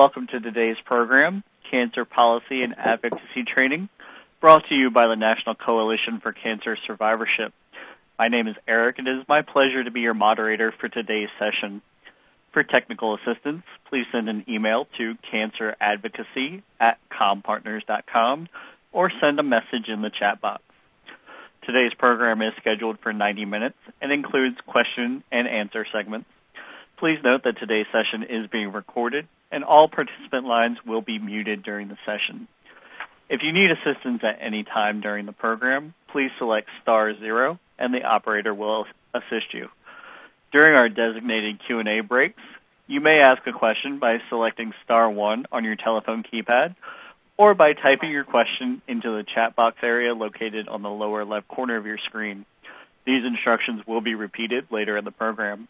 Welcome to today's program, Cancer Policy and Advocacy Training, brought to you by the National Coalition for Cancer Survivorship. My name is Eric, and it is my pleasure to be your moderator for today's session. For technical assistance, please send an email to canceradvocacy@compartners.com or send a message in the chat box. Today's program is scheduled for 90 minutes and includes question and answer segments. Please note that today's session is being recorded and all participant lines will be muted during the session. If you need assistance at any time during the program, please select *0 and the operator will assist you. During our designated Q&A breaks, you may ask a question by selecting *1 on your telephone keypad or by typing your question into the chat box area located on the lower left corner of your screen. These instructions will be repeated later in the program.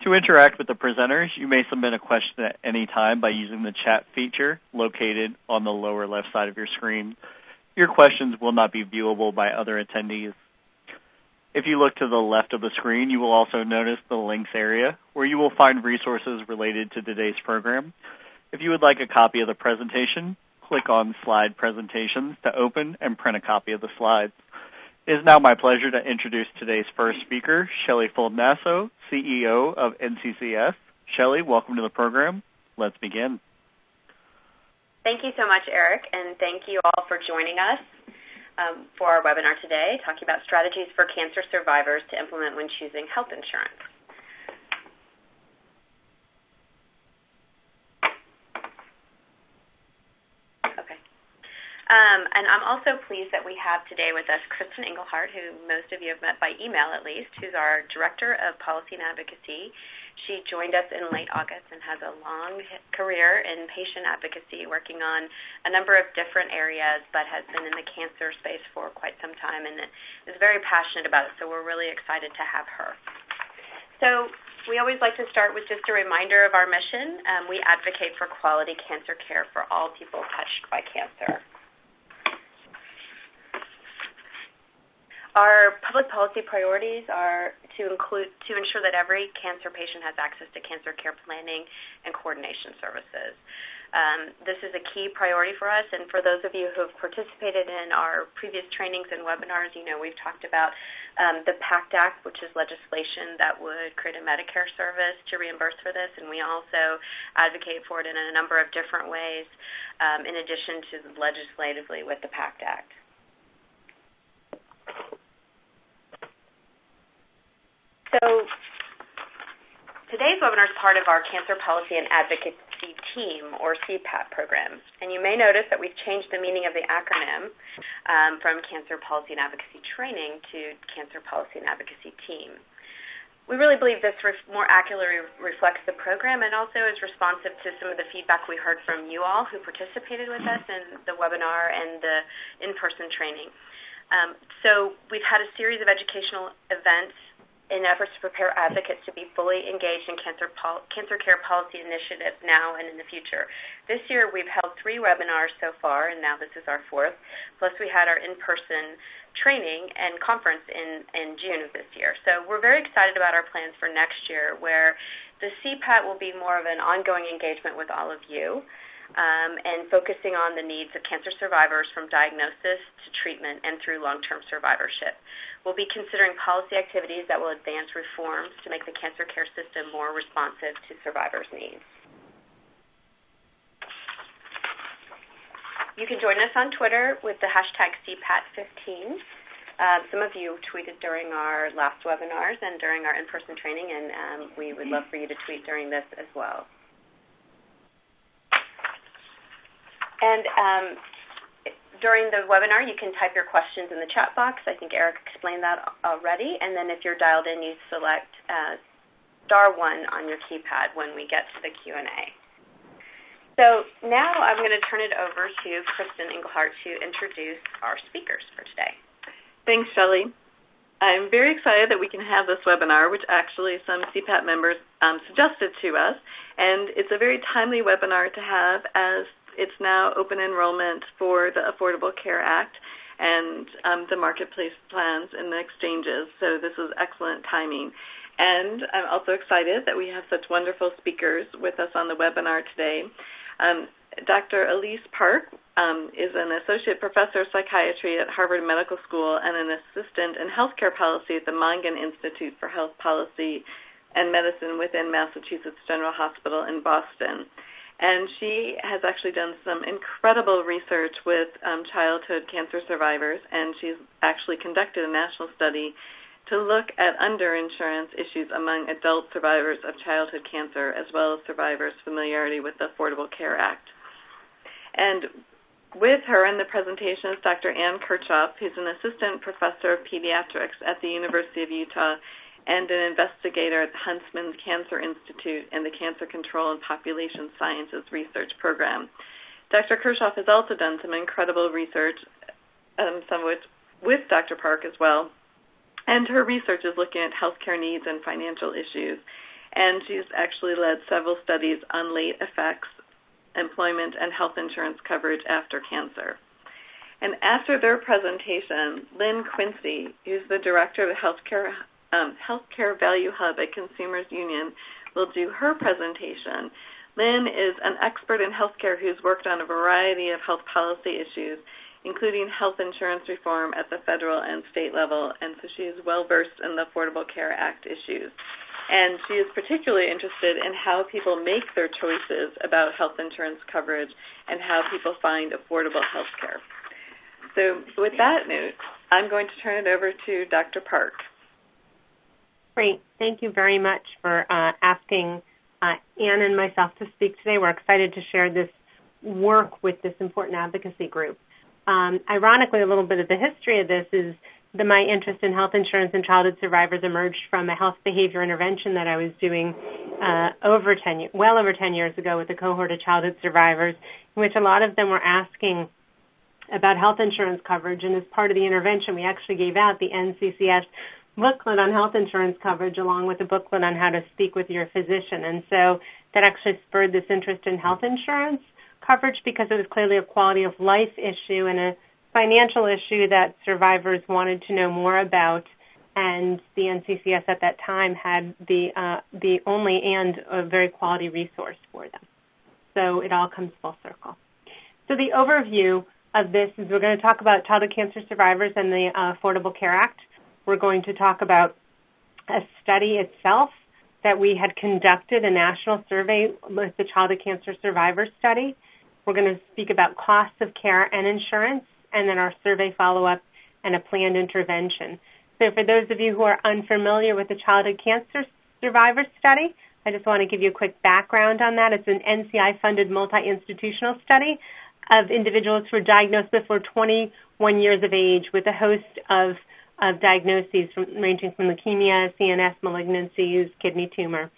To interact with the presenters, you may submit a question at any time by using the chat feature located on the lower left side of your screen. Your questions will not be viewable by other attendees. If you look to the left of the screen, you will also notice the links area where you will find resources related to today's program. If you would like a copy of the presentation, click on Slide Presentations to open and print a copy of the slides. It is now my pleasure to introduce today's first speaker, Shelley Fold-Nasso, CEO of NCCS. Shelley, welcome to the program. Let's begin. Thank you so much, Eric, and thank you all for joining us for our webinar today, talking about strategies for cancer survivors to implement when choosing health insurance. And I'm also pleased that we have today with us Kristen Engelhardt, who most of you have met by email at least, who's our Director of Policy and Advocacy. She joined us in late August and has a long career in patient advocacy, working on a number of different areas, but has been in the cancer space for quite some time and is very passionate about it, so we're really excited to have her. So we always like to start with just a reminder of our mission. We advocate for quality cancer care for all people touched by cancer. Our public policy priorities are to ensure that every cancer patient has access to cancer care planning and coordination services. This is a key priority for us, and for those of you who have participated in our previous trainings and webinars, you know we've talked about the PACT Act, which is legislation that would create a Medicare service to reimburse for this, and we also advocate for it in a number of different ways, in addition to legislatively with the PACT Act. So today's webinar is part of our Cancer Policy and Advocacy Team, or CPAP program. And you may notice that we've changed the meaning of the acronym from Cancer Policy and Advocacy Training to Cancer Policy and Advocacy Team. We really believe this more accurately reflects the program and also is responsive to some of the feedback we heard from you all who participated with us in the webinar and the in-person training. So we've had a series of educational events in efforts to prepare advocates to be fully engaged in cancer care policy initiatives now and in the future. This year we've held 3 webinars so far, and now this is our 4th, plus we had our in-person training and conference in June of this year. So we're very excited about our plans for next year, where the CPAT will be more of an ongoing engagement with all of you, and focusing on the needs of cancer survivors from diagnosis to treatment and through long-term survivorship. We'll be considering policy activities that will advance reforms to make the cancer care system more responsive to survivors' needs. You can join us on Twitter with the hashtag CPAT15. Some of you tweeted during our last webinars and during our in-person training, and we would love for you to tweet during this as well. And during the webinar, you can type your questions in the chat box. I think Eric explained that already. And then if you're dialed in, you select *1 on your keypad when we get to the Q&A. So now I'm going to turn it over to Kristen Engelhardt to introduce our speakers for today. Thanks, Shelley. I'm very excited that we can have this webinar, which actually some CPAT members suggested to us. And it's a very timely webinar to have, as it's now open enrollment for the Affordable Care Act and the marketplace plans and the exchanges. So this is excellent timing. And I'm also excited that we have such wonderful speakers with us on the webinar today. Dr. Elise Park is an associate professor of psychiatry at Harvard Medical School and an assistant in healthcare policy at the Mongan Institute for Health Policy and Medicine within Massachusetts General Hospital in Boston. And she has actually done some incredible research with childhood cancer survivors, and she's actually conducted a national study to look at underinsurance issues among adult survivors of childhood cancer, as well as survivors' familiarity with the Affordable Care Act. And with her in the presentation is Dr. Ann Kirchhoff, who's an assistant professor of pediatrics at the University of Utah and an investigator at the Huntsman Cancer Institute and the Cancer Control and Population Sciences Research Program. Dr. Kirchhoff has also done some incredible research, some of which with Dr. Park as well, and her research is looking at healthcare needs and financial issues. And she's actually led several studies on late effects, employment, and health insurance coverage after cancer. And after their presentation, Lynn Quincy, who's the director of the Healthcare Value Hub at Consumers Union, will do her presentation. Lynn is an expert in healthcare who's worked on a variety of health policy issues, including health insurance reform at the federal and state level, and so she is well-versed in the Affordable Care Act issues. And she is particularly interested in how people make their choices about health insurance coverage and how people find affordable health care. So with that note, I'm going to turn it over to Dr. Park. Great. Thank you very much for asking Ann and myself to speak today. We're excited to share this work with this important advocacy group. Ironically, a little bit of the history of this is that my interest in health insurance and childhood survivors emerged from a health behavior intervention that I was doing well over 10 years ago with a cohort of childhood survivors, in which a lot of them were asking about health insurance coverage. And as part of the intervention, we actually gave out the NCCS booklet on health insurance coverage along with a booklet on how to speak with your physician. And so that actually spurred this interest in health insurance coverage because it was clearly a quality of life issue and a financial issue that survivors wanted to know more about, and the NCCS at that time had the only and a very quality resource for them. So it all comes full circle. So the overview of this is we're going to talk about childhood cancer survivors and the Affordable Care Act. We're going to talk about a study itself that we had conducted, a national survey with the Childhood Cancer Survivors Study. We're going to speak about costs of care and insurance, and then our survey follow-up and a planned intervention. So for those of you who are unfamiliar with the Childhood Cancer Survivors Study, I just want to give you a quick background on that. It's an NCI-funded multi-institutional study of individuals who are diagnosed before 21 years of age with a host of diagnoses ranging from leukemia, CNS malignancies, kidney tumor,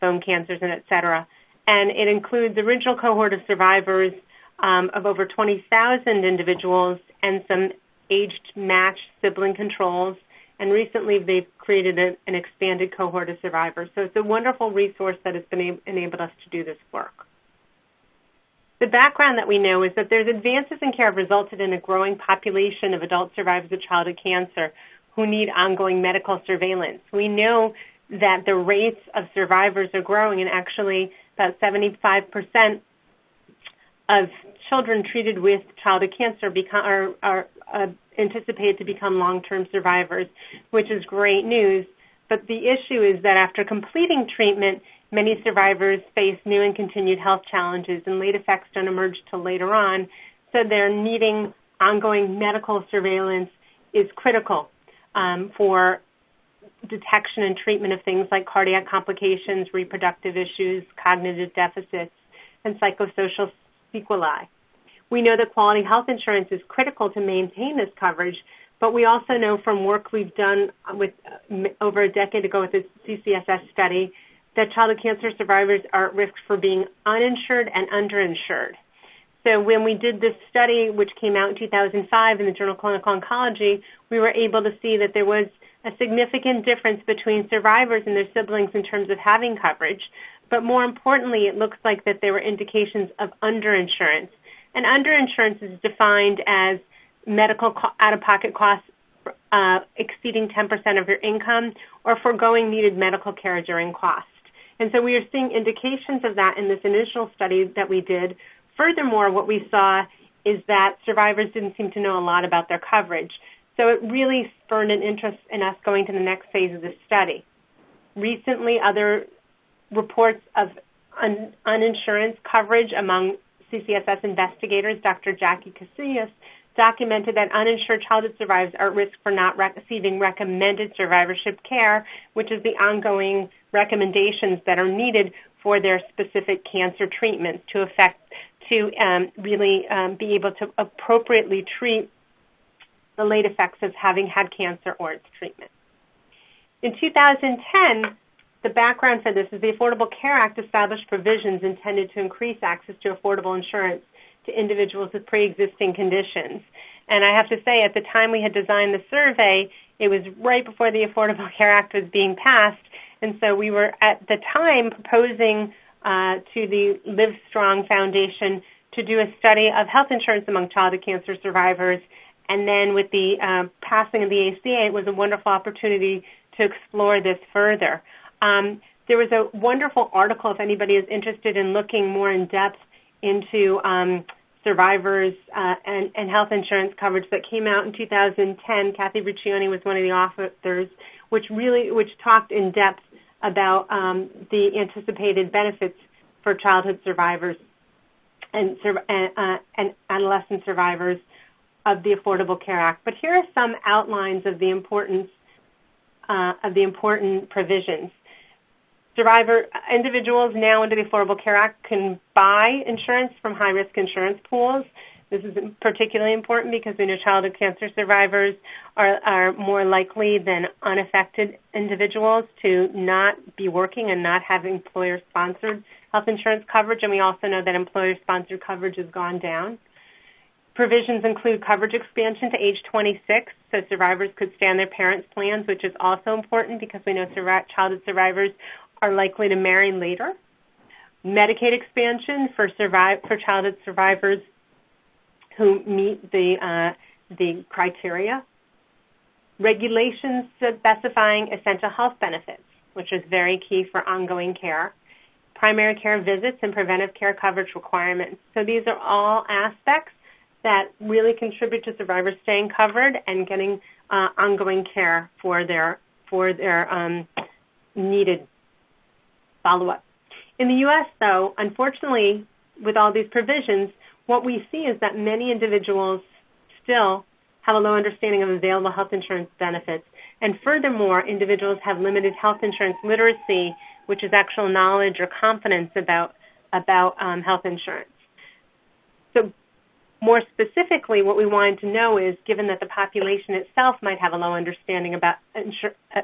bone cancers, and et cetera. And it includes the original cohort of survivors of over 20,000 individuals and some age-matched sibling controls. And recently they've created an expanded cohort of survivors. So it's a wonderful resource that has been enabled us to do this work. The background that we know is that there's advances in care have resulted in a growing population of adult survivors of childhood cancer who need ongoing medical surveillance. We know that the rates of survivors are growing, and actually about 75% of children treated with childhood cancer are anticipated to become long-term survivors, which is great news. But the issue is that after completing treatment, many survivors face new and continued health challenges, and late effects don't emerge till later on, so they're needing ongoing medical surveillance is critical for detection and treatment of things like cardiac complications, reproductive issues, cognitive deficits, and psychosocial sequelae. We know that quality health insurance is critical to maintain this coverage, but we also know from work we've done with over a decade ago with the CCSS study that childhood cancer survivors are at risk for being uninsured and underinsured. So when we did this study, which came out in 2005 in the Journal of Clinical Oncology, we were able to see that there was a significant difference between survivors and their siblings in terms of having coverage. But more importantly, it looks like that there were indications of underinsurance. And underinsurance is defined as medical out-of-pocket costs exceeding 10% of your income or foregoing needed medical care during cost. And so we are seeing indications of that in this initial study that we did. Furthermore, what we saw is that survivors didn't seem to know a lot about their coverage. So it really spurred an interest in us going to the next phase of the study. Recently, other reports of uninsurance coverage among CCSS investigators, Dr. Jackie Casillas, documented that uninsured childhood survivors are at risk for not receiving recommended survivorship care, which is the ongoing recommendations that are needed for their specific cancer treatments to really be able to appropriately treat the late effects of having had cancer or its treatment. In 2010, the background for this is the Affordable Care Act established provisions intended to increase access to affordable insurance to individuals with pre-existing conditions. And I have to say, at the time we had designed the survey, it was right before the Affordable Care Act was being passed, and so we were at the time proposing to the Live Strong Foundation to do a study of health insurance among childhood cancer survivors. And then with the passing of the ACA, it was a wonderful opportunity to explore this further. There was a wonderful article, if anybody is interested in looking more in depth into survivors and health insurance coverage, that came out in 2010. Kathy Riccioni was one of the authors, which talked in depth about the anticipated benefits for childhood survivors and adolescent survivors of the Affordable Care Act. But here are some outlines of the important provisions. Individuals now under the Affordable Care Act can buy insurance from high-risk insurance pools. This is particularly important because we know childhood cancer survivors are more likely than unaffected individuals to not be working and not have employer-sponsored health insurance coverage, and we also know that employer-sponsored coverage has gone down. Provisions include coverage expansion to age 26, so survivors could stay on their parents' plans, which is also important because we know childhood survivors are likely to marry later. Medicaid expansion for childhood survivors who meet the criteria. Regulations specifying essential health benefits, which is very key for ongoing care. Primary care visits and preventive care coverage requirements. So these are all aspects that really contribute to survivors staying covered and getting ongoing care for their needed follow-up. In the U.S., though, unfortunately, with all these provisions, what we see is that many individuals still have a low understanding of available health insurance benefits, and furthermore, individuals have limited health insurance literacy, which is actual knowledge or confidence about health insurance. So more specifically, what we wanted to know is, given that the population itself might have a low understanding about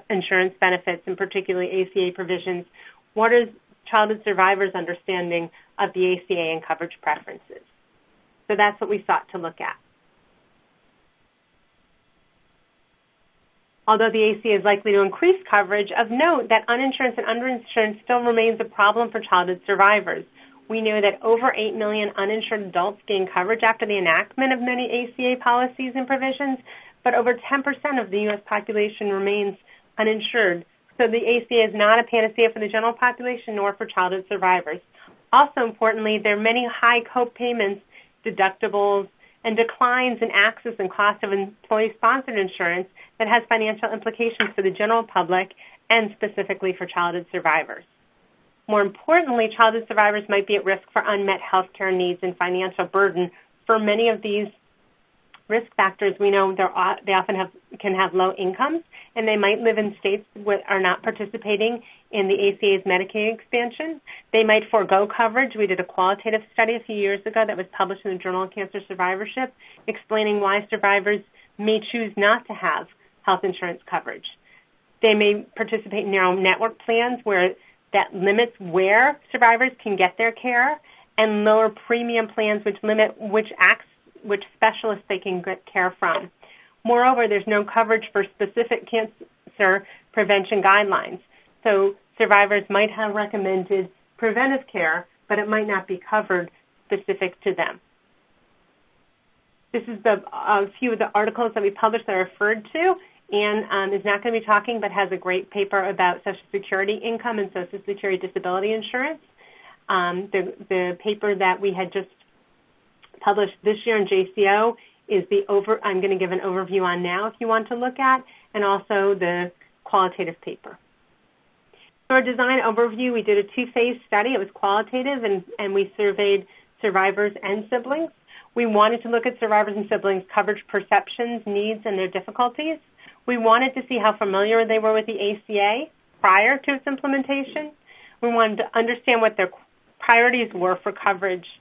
insurance benefits, and particularly ACA provisions, what is childhood survivors' understanding of the ACA and coverage preferences? So that's what we sought to look at. Although the ACA is likely to increase coverage, of note that uninsurance and underinsurance still remains a problem for childhood survivors. We know that over 8 million uninsured adults gain coverage after the enactment of many ACA policies and provisions, but over 10% of the U.S. population remains uninsured. So the ACA is not a panacea for the general population nor for childhood survivors. Also importantly, there are many high co-payments, deductibles, and declines in access and cost of employee-sponsored insurance that has financial implications for the general public and specifically for childhood survivors. More importantly, childhood survivors might be at risk for unmet health care needs and financial burden. For many of these risk factors, we know they often can have low incomes, and they might live in states that are not participating in the ACA's Medicaid expansion. They might forego coverage. We did a qualitative study a few years ago that was published in the Journal of Cancer Survivorship explaining why survivors may choose not to have health insurance coverage. They may participate in narrow network plans where that limits where survivors can get their care, and lower premium plans which limit which specialists they can get care from. Moreover, there's no coverage for specific cancer prevention guidelines. So survivors might have recommended preventive care, but it might not be covered specific to them. This is a few of the articles that we published that I referred to Anne is not going to be talking, but has a great paper about Social Security income and Social Security disability insurance. The paper that we had just published this year in JCO is I'm going to give an overview on now if you want to look at, and also the qualitative paper. For our design overview, we did a two-phase study. It was qualitative, and we surveyed survivors and siblings. We wanted to look at survivors and siblings' coverage perceptions, needs, and their difficulties. We wanted to see how familiar they were with the ACA prior to its implementation. We wanted to understand what their priorities were for coverage.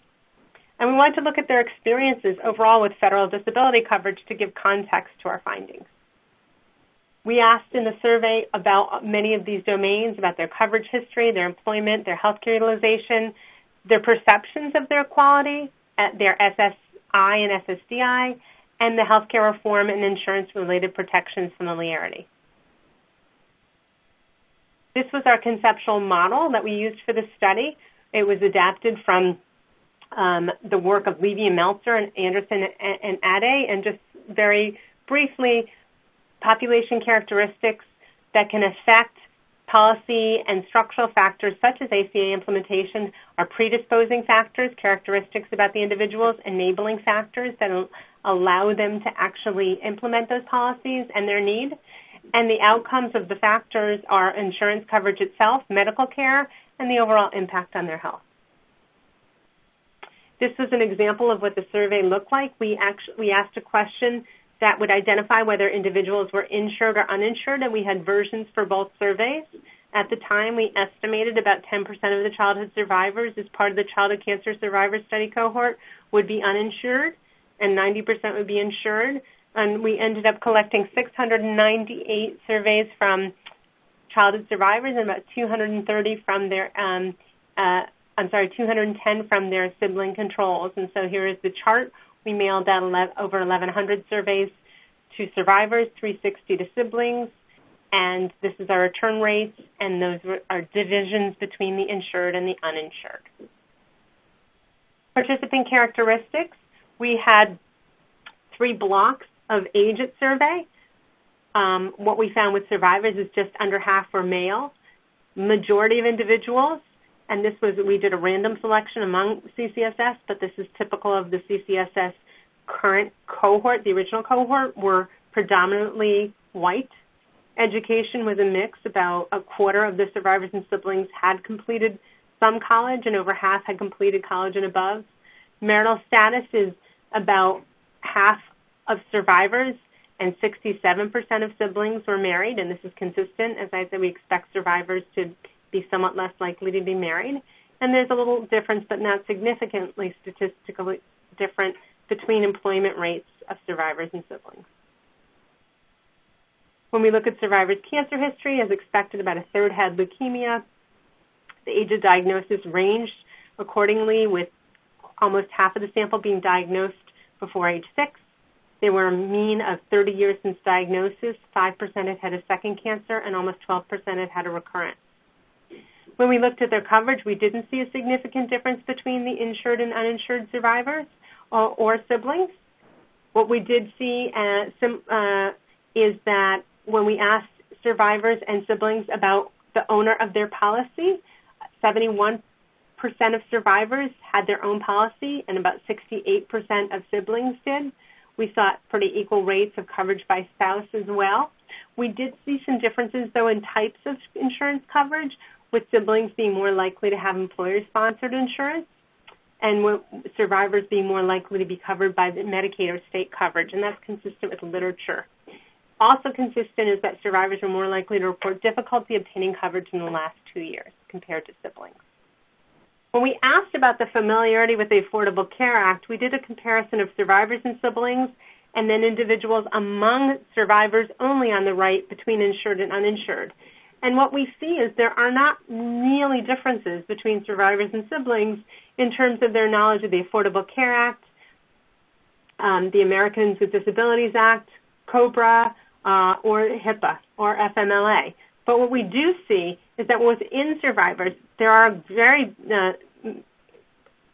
And we wanted to look at their experiences overall with federal disability coverage to give context to our findings. We asked in the survey about many of these domains, about their coverage history, their employment, their healthcare utilization, their perceptions of their quality, their SSI and SSDI, and the healthcare reform and insurance-related protections familiarity. This was our conceptual model that we used for the study. It was adapted from the work of Levy and Meltzer and Anderson and Ade, and just very briefly, population characteristics that can affect policy and structural factors such as ACA implementation are predisposing factors, characteristics about the individuals, enabling factors that allow them to actually implement those policies and their need. And the outcomes of the factors are insurance coverage itself, medical care, and the overall impact on their health. This was an example of what the survey looked like. We asked a question that would identify whether individuals were insured or uninsured, and we had versions for both surveys. At the time, we estimated about 10% of the childhood survivors as part of the childhood cancer survivor study cohort would be uninsured, and 90% would be insured. And we ended up collecting 698 surveys from childhood survivors and about 230 from their 210 from their sibling controls. And so here is the chart. We mailed out over 1,100 surveys to survivors, 360 to siblings, and this is our return rates, and those are divisions between the insured and the uninsured. Participant characteristics, we had 3 blocks of age at survey. What we found with survivors is just under half were male. Majority of individuals, and we did a random selection among CCSS, but this is typical of the CCSS current cohort. The original cohort were predominantly white. Education was a mix. About a quarter of the survivors and siblings had completed some college, and over half had completed college and above. Marital status is about half of survivors, and 67% of siblings were married, and this is consistent. As I said, we expect survivors to be somewhat less likely to be married. And there's a little difference, but not significantly statistically different, between employment rates of survivors and siblings. When we look at survivors' cancer history, as expected, about a third had leukemia. The age of diagnosis ranged accordingly, with almost half of the sample being diagnosed before age 6. There were a mean of 30 years since diagnosis. 5% had had a second cancer, and almost 12% had had a recurrence. When we looked at their coverage, we didn't see a significant difference between the insured and uninsured survivors or siblings. What we did see is that when we asked survivors and siblings about the owner of their policy, 71% of survivors had their own policy, and about 68% of siblings did. We saw pretty equal rates of coverage by spouse as well. We did see some differences, though, in types of insurance coverage, with siblings being more likely to have employer-sponsored insurance, and with survivors being more likely to be covered by the Medicaid or state coverage, and that's consistent with literature. Also consistent is that survivors are more likely to report difficulty obtaining coverage in the last 2 years compared to siblings. When we asked about the familiarity with the Affordable Care Act, we did a comparison of survivors and siblings, and then individuals among survivors only on the right between insured and uninsured. And what we see is there are not really differences between survivors and siblings in terms of their knowledge of the Affordable Care Act, the Americans with Disabilities Act, COBRA, or HIPAA, or FMLA. But what we do see is that within survivors, there are very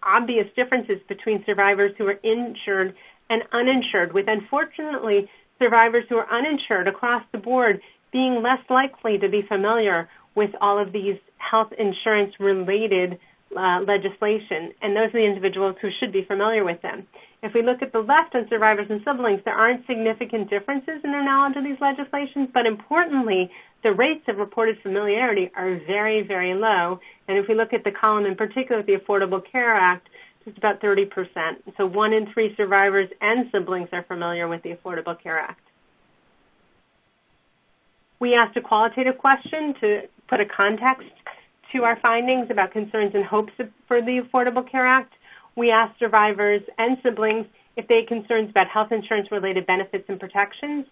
obvious differences between survivors who are insured and uninsured, with, unfortunately, survivors who are uninsured across the board being less likely to be familiar with all of these health insurance-related legislation, and those are the individuals who should be familiar with them. If we look at the left on survivors and siblings, there aren't significant differences in their knowledge of these legislations, but importantly, the rates of reported familiarity are very, very low. And if we look at the column in particular, the Affordable Care Act, it's about 30%. So 1 in 3 survivors and siblings are familiar with the Affordable Care Act. We asked a qualitative question to put a context to our findings about concerns and hopes for the Affordable Care Act. We asked survivors and siblings if they had concerns about health insurance-related benefits and protections,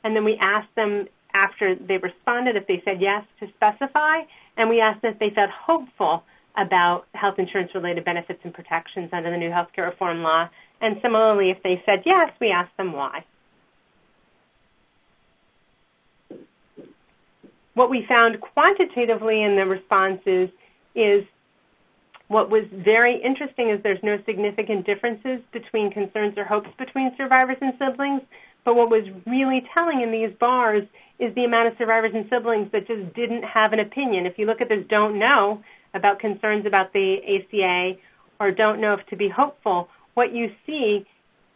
and then we asked them after they responded if they said yes to specify, and we asked if they felt hopeful about health insurance-related benefits and protections under the new healthcare reform law, and similarly, if they said yes, we asked them why. What we found quantitatively in the responses is what was very interesting is there's no significant differences between concerns or hopes between survivors and siblings, but what was really telling in these bars is the amount of survivors and siblings that just didn't have an opinion. If you look at this don't know about concerns about the ACA or don't know if to be hopeful, what you see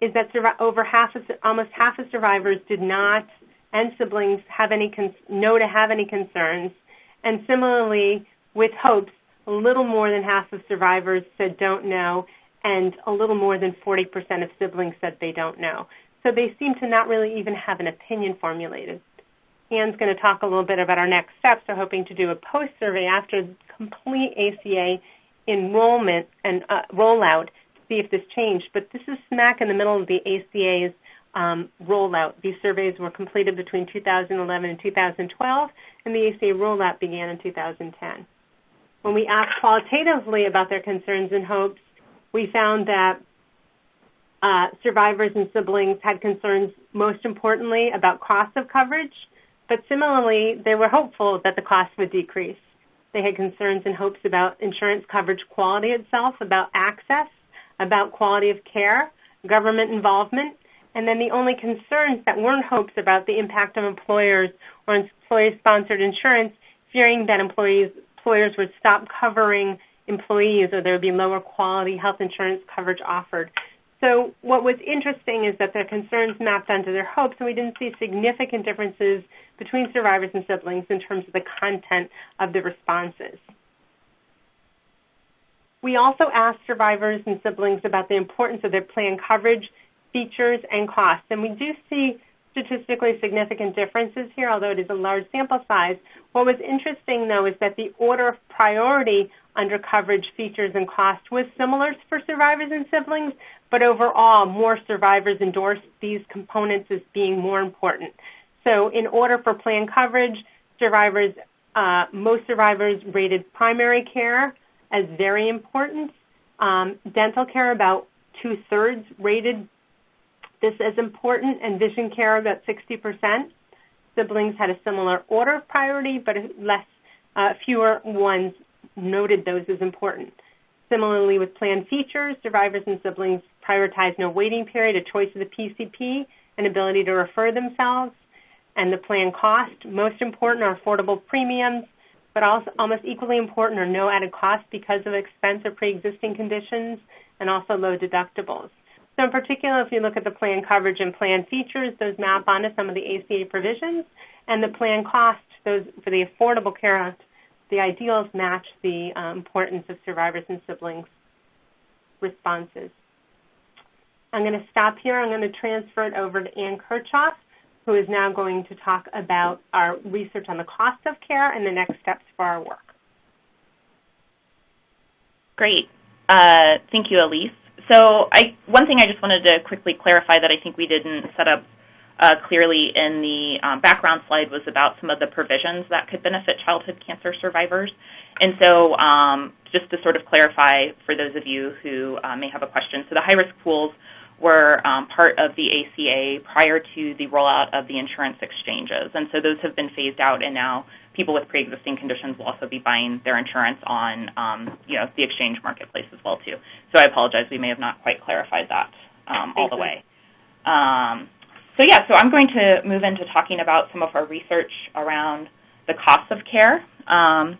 is that almost half of survivors did not and siblings have any have any concerns. And similarly, with hopes, a little more than half of survivors said don't know, and a little more than 40% of siblings said they don't know. So they seem to not really even have an opinion formulated. Anne's going to talk a little bit about our next steps. We're hoping to do a post-survey after complete ACA enrollment and rollout to see if this changed. But this is smack in the middle of the ACA's rollout. These surveys were completed between 2011 and 2012, and the ACA rollout began in 2010. When we asked qualitatively about their concerns and hopes, we found that survivors and siblings had concerns most importantly about cost of coverage, but similarly, they were hopeful that the cost would decrease. They had concerns and hopes about insurance coverage quality itself, about access, about quality of care, government involvement, and then the only concerns that weren't hopes about the impact of employers or employee-sponsored insurance, fearing that employers would stop covering employees or there would be lower quality health insurance coverage offered. So what was interesting is that their concerns mapped onto their hopes, and we didn't see significant differences between survivors and siblings in terms of the content of the responses. We also asked survivors and siblings about the importance of their plan coverage, features, and costs. And we do see statistically significant differences here, although it is a large sample size. What was interesting, though, is that the order of priority under coverage, features, and cost was similar for survivors and siblings, but overall, more survivors endorsed these components as being more important. So in order for plan coverage, most survivors rated primary care as very important. Dental care, about 2/3 rated this as important, and vision care, about 60%. Siblings had a similar order of priority, but fewer ones noted those as important. Similarly, with plan features, survivors and siblings prioritized no waiting period, a choice of the PCP, and ability to refer themselves. And the plan cost, most important are affordable premiums, but also almost equally important are no added cost because of expense or pre-existing conditions, and also low deductibles. So in particular, if you look at the plan coverage and plan features, those map onto some of the ACA provisions, and the plan cost, those for the Affordable Care Act, the ideals match the importance of survivors and siblings responses. I'm going to stop here. I'm going to transfer it over to Ann Kirchhoff, who is now going to talk about our research on the cost of care and the next steps for our work. Great. Thank you, Elise. So one thing I just wanted to quickly clarify that I think we didn't set up clearly in the background slide was about some of the provisions that could benefit childhood cancer survivors. And so just to sort of clarify for those of you who may have a question, so the high-risk pools were part of the ACA prior to the rollout of the insurance exchanges. And so those have been phased out, and now people with pre-existing conditions will also be buying their insurance on the exchange marketplace as well, too. So I apologize. We may have not quite clarified that all the way. So I'm going to move into talking about some of our research around the cost of care. As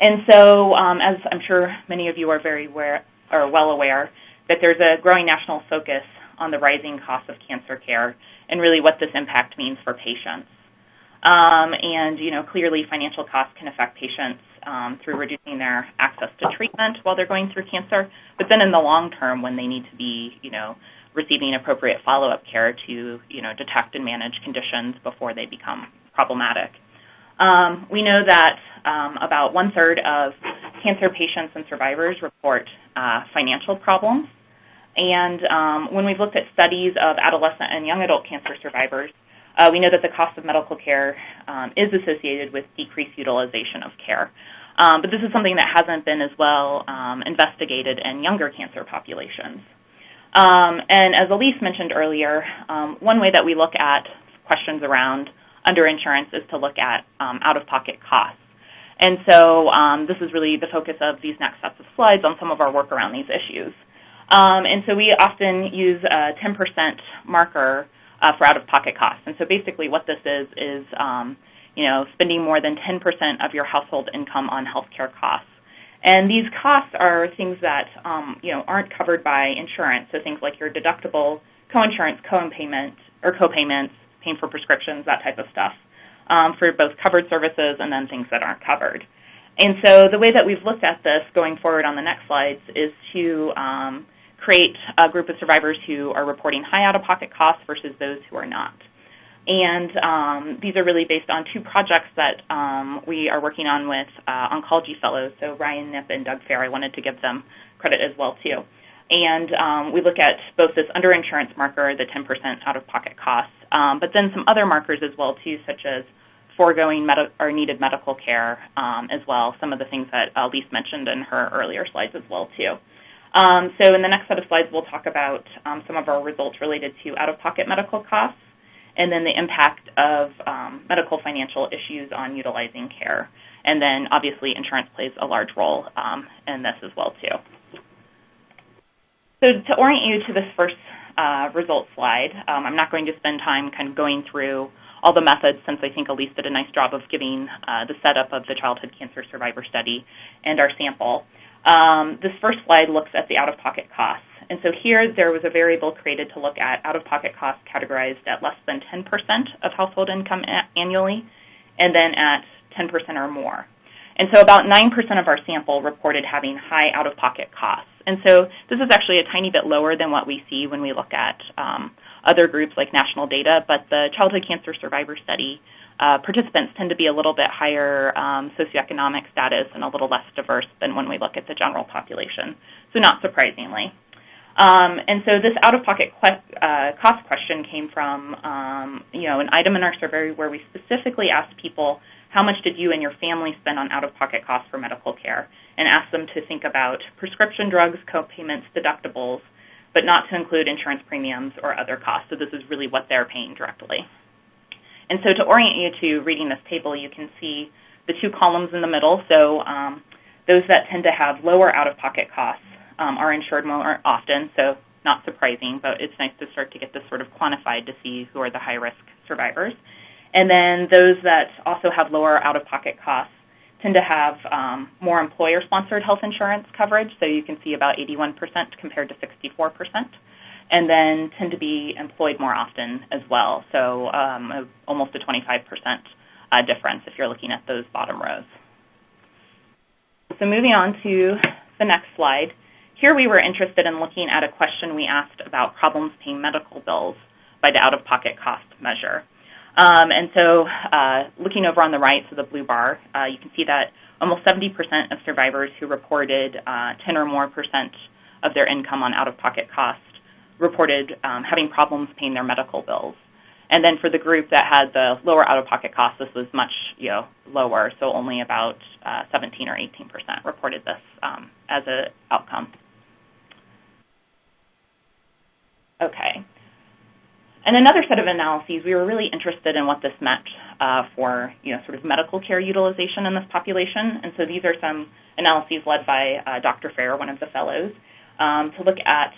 I'm sure many of you are well aware, that there's a growing national focus on the rising cost of cancer care and really what this impact means for patients. Clearly financial costs can affect patients through reducing their access to treatment while they're going through cancer, but then in the long term when they need to be, receiving appropriate follow-up care to, detect and manage conditions before they become problematic. We know that about 1/3 of cancer patients and survivors report financial problems. And when we've looked at studies of adolescent and young adult cancer survivors, we know that the cost of medical care is associated with decreased utilization of care. But this is something that hasn't been as well investigated in younger cancer populations. And as Elise mentioned earlier, one way that we look at questions around underinsurance is to look at out-of-pocket costs. And so this is really the focus of these next sets of slides on some of our work around these issues. And so we often use a 10% marker for out-of-pocket costs. And so basically what this is spending more than 10% of your household income on healthcare costs. And these costs are things that, aren't covered by insurance, so things like your deductible, coinsurance, co-payments, paying for prescriptions, that type of stuff, for both covered services and then things that aren't covered. And so the way that we've looked at this going forward on the next slides is to create a group of survivors who are reporting high out-of-pocket costs versus those who are not. And these are really based on two projects that we are working on with oncology fellows. So Ryan Knipp and Doug Fair, I wanted to give them credit as well, too. And we look at both this underinsurance marker, the 10% out-of-pocket costs, but then some other markers as well, too, such as foregoing or needed medical care as well, some of the things that Elise mentioned in her earlier slides as well, too. So in the next set of slides, we'll talk about some of our results related to out-of-pocket medical costs, and then the impact of medical financial issues on utilizing care. And then, obviously, insurance plays a large role in this as well, too. So to orient you to this first results slide, I'm not going to spend time kind of going through all the methods, since I think Elise did a nice job of giving the setup of the childhood cancer survivor study and our sample. This first slide looks at the out-of-pocket costs. And so here there was a variable created to look at out-of-pocket costs categorized at less than 10% of household income annually, and then at 10% or more. And so about 9% of our sample reported having high out-of-pocket costs. And so this is actually a tiny bit lower than what we see when we look at other groups like national data, but the childhood cancer survivor study participants tend to be a little bit higher socioeconomic status and a little less diverse than when we look at the general population, so not surprisingly. And so this out-of-pocket cost question came from, an item in our survey where we specifically asked people, how much did you and your family spend on out-of-pocket costs for medical care, and asked them to think about prescription drugs, co-payments, deductibles, but not to include insurance premiums or other costs. So this is really what they're paying directly. And so to orient you to reading this table, you can see the two columns in the middle. So those that tend to have lower out-of-pocket costs are insured more often, so not surprising, but it's nice to start to get this sort of quantified to see who are the high-risk survivors. And then those that also have lower out-of-pocket costs tend to have more employer-sponsored health insurance coverage, so you can see about 81% compared to 64%, and then tend to be employed more often as well, so almost a 25% difference if you're looking at those bottom rows. So moving on to the next slide. Here we were interested in looking at a question we asked about problems paying medical bills by the out-of-pocket cost measure. And so looking over on the right, so the blue bar, you can see that almost 70% of survivors who reported 10 or more % of their income on out-of-pocket costs reported having problems paying their medical bills. And then for the group that had the lower out-of-pocket costs, this was much lower, so only about 17 or 18% reported this as an outcome. Okay. And another set of analyses, we were really interested in what this meant for sort of medical care utilization in this population. And so these are some analyses led by Dr. Fair, one of the fellows. to look at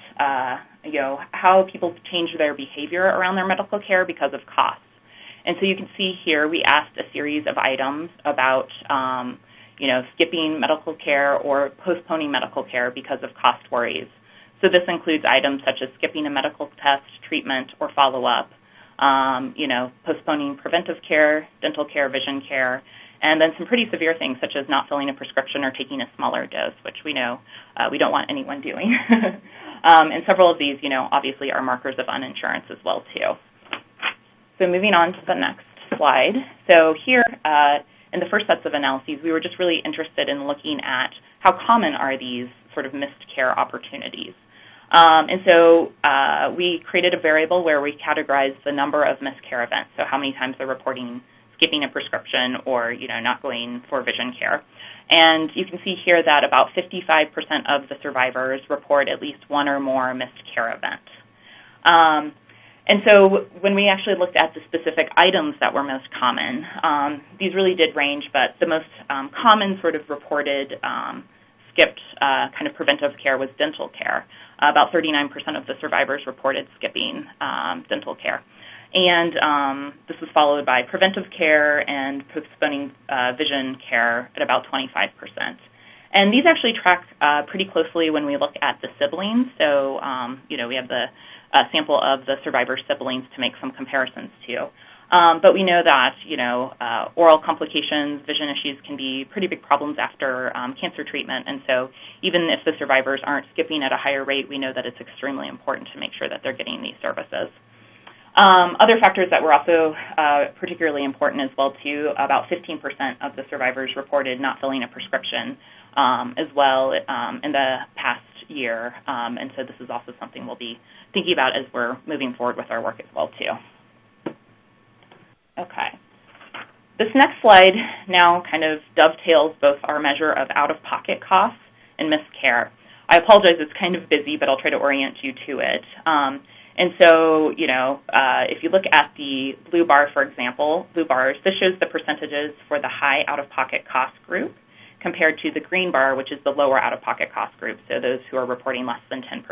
how people change their behavior around their medical care because of costs. And so you can see here we asked a series of items about skipping medical care or postponing medical care because of cost worries. So this includes items such as skipping a medical test, treatment, or follow-up, postponing preventive care, dental care, vision care, and then some pretty severe things such as not filling a prescription or taking a smaller dose, which we know we don't want anyone doing. And several of these, obviously are markers of uninsurance as well, too. So moving on to the next slide. So here, in the first sets of analyses, we were just really interested in looking at how common are these sort of missed care opportunities. And so we created a variable where we categorized the number of missed care events, so how many times they're reporting skipping a prescription or not going for vision care. And you can see here that about 55% of the survivors report at least one or more missed care events. And so when we actually looked at the specific items that were most common, these really did range, but the most common sort of reported skipped kind of preventive care was dental care. About 39% of the survivors reported skipping dental care. And this was followed by preventive care and postponing vision care at about 25%. And these actually track pretty closely when we look at the siblings. So, we have the sample of the survivor siblings to make some comparisons too. But we know that, oral complications, vision issues can be pretty big problems after cancer treatment. And so even if the survivors aren't skipping at a higher rate, we know that it's extremely important to make sure that they're getting these services. Other factors that were also particularly important as well, too, about 15% of the survivors reported not filling a prescription as well in the past year. And so this is also something we'll be thinking about as we're moving forward with our work as well, too. Okay. This next slide now kind of dovetails both our measure of out-of-pocket costs and missed care. I apologize, it's kind of busy, but I'll try to orient you to it. And so, if you look at the blue bar, for example, blue bars, this shows the percentages for the high out-of-pocket cost group compared to the green bar, which is the lower out-of-pocket cost group, so those who are reporting less than 10%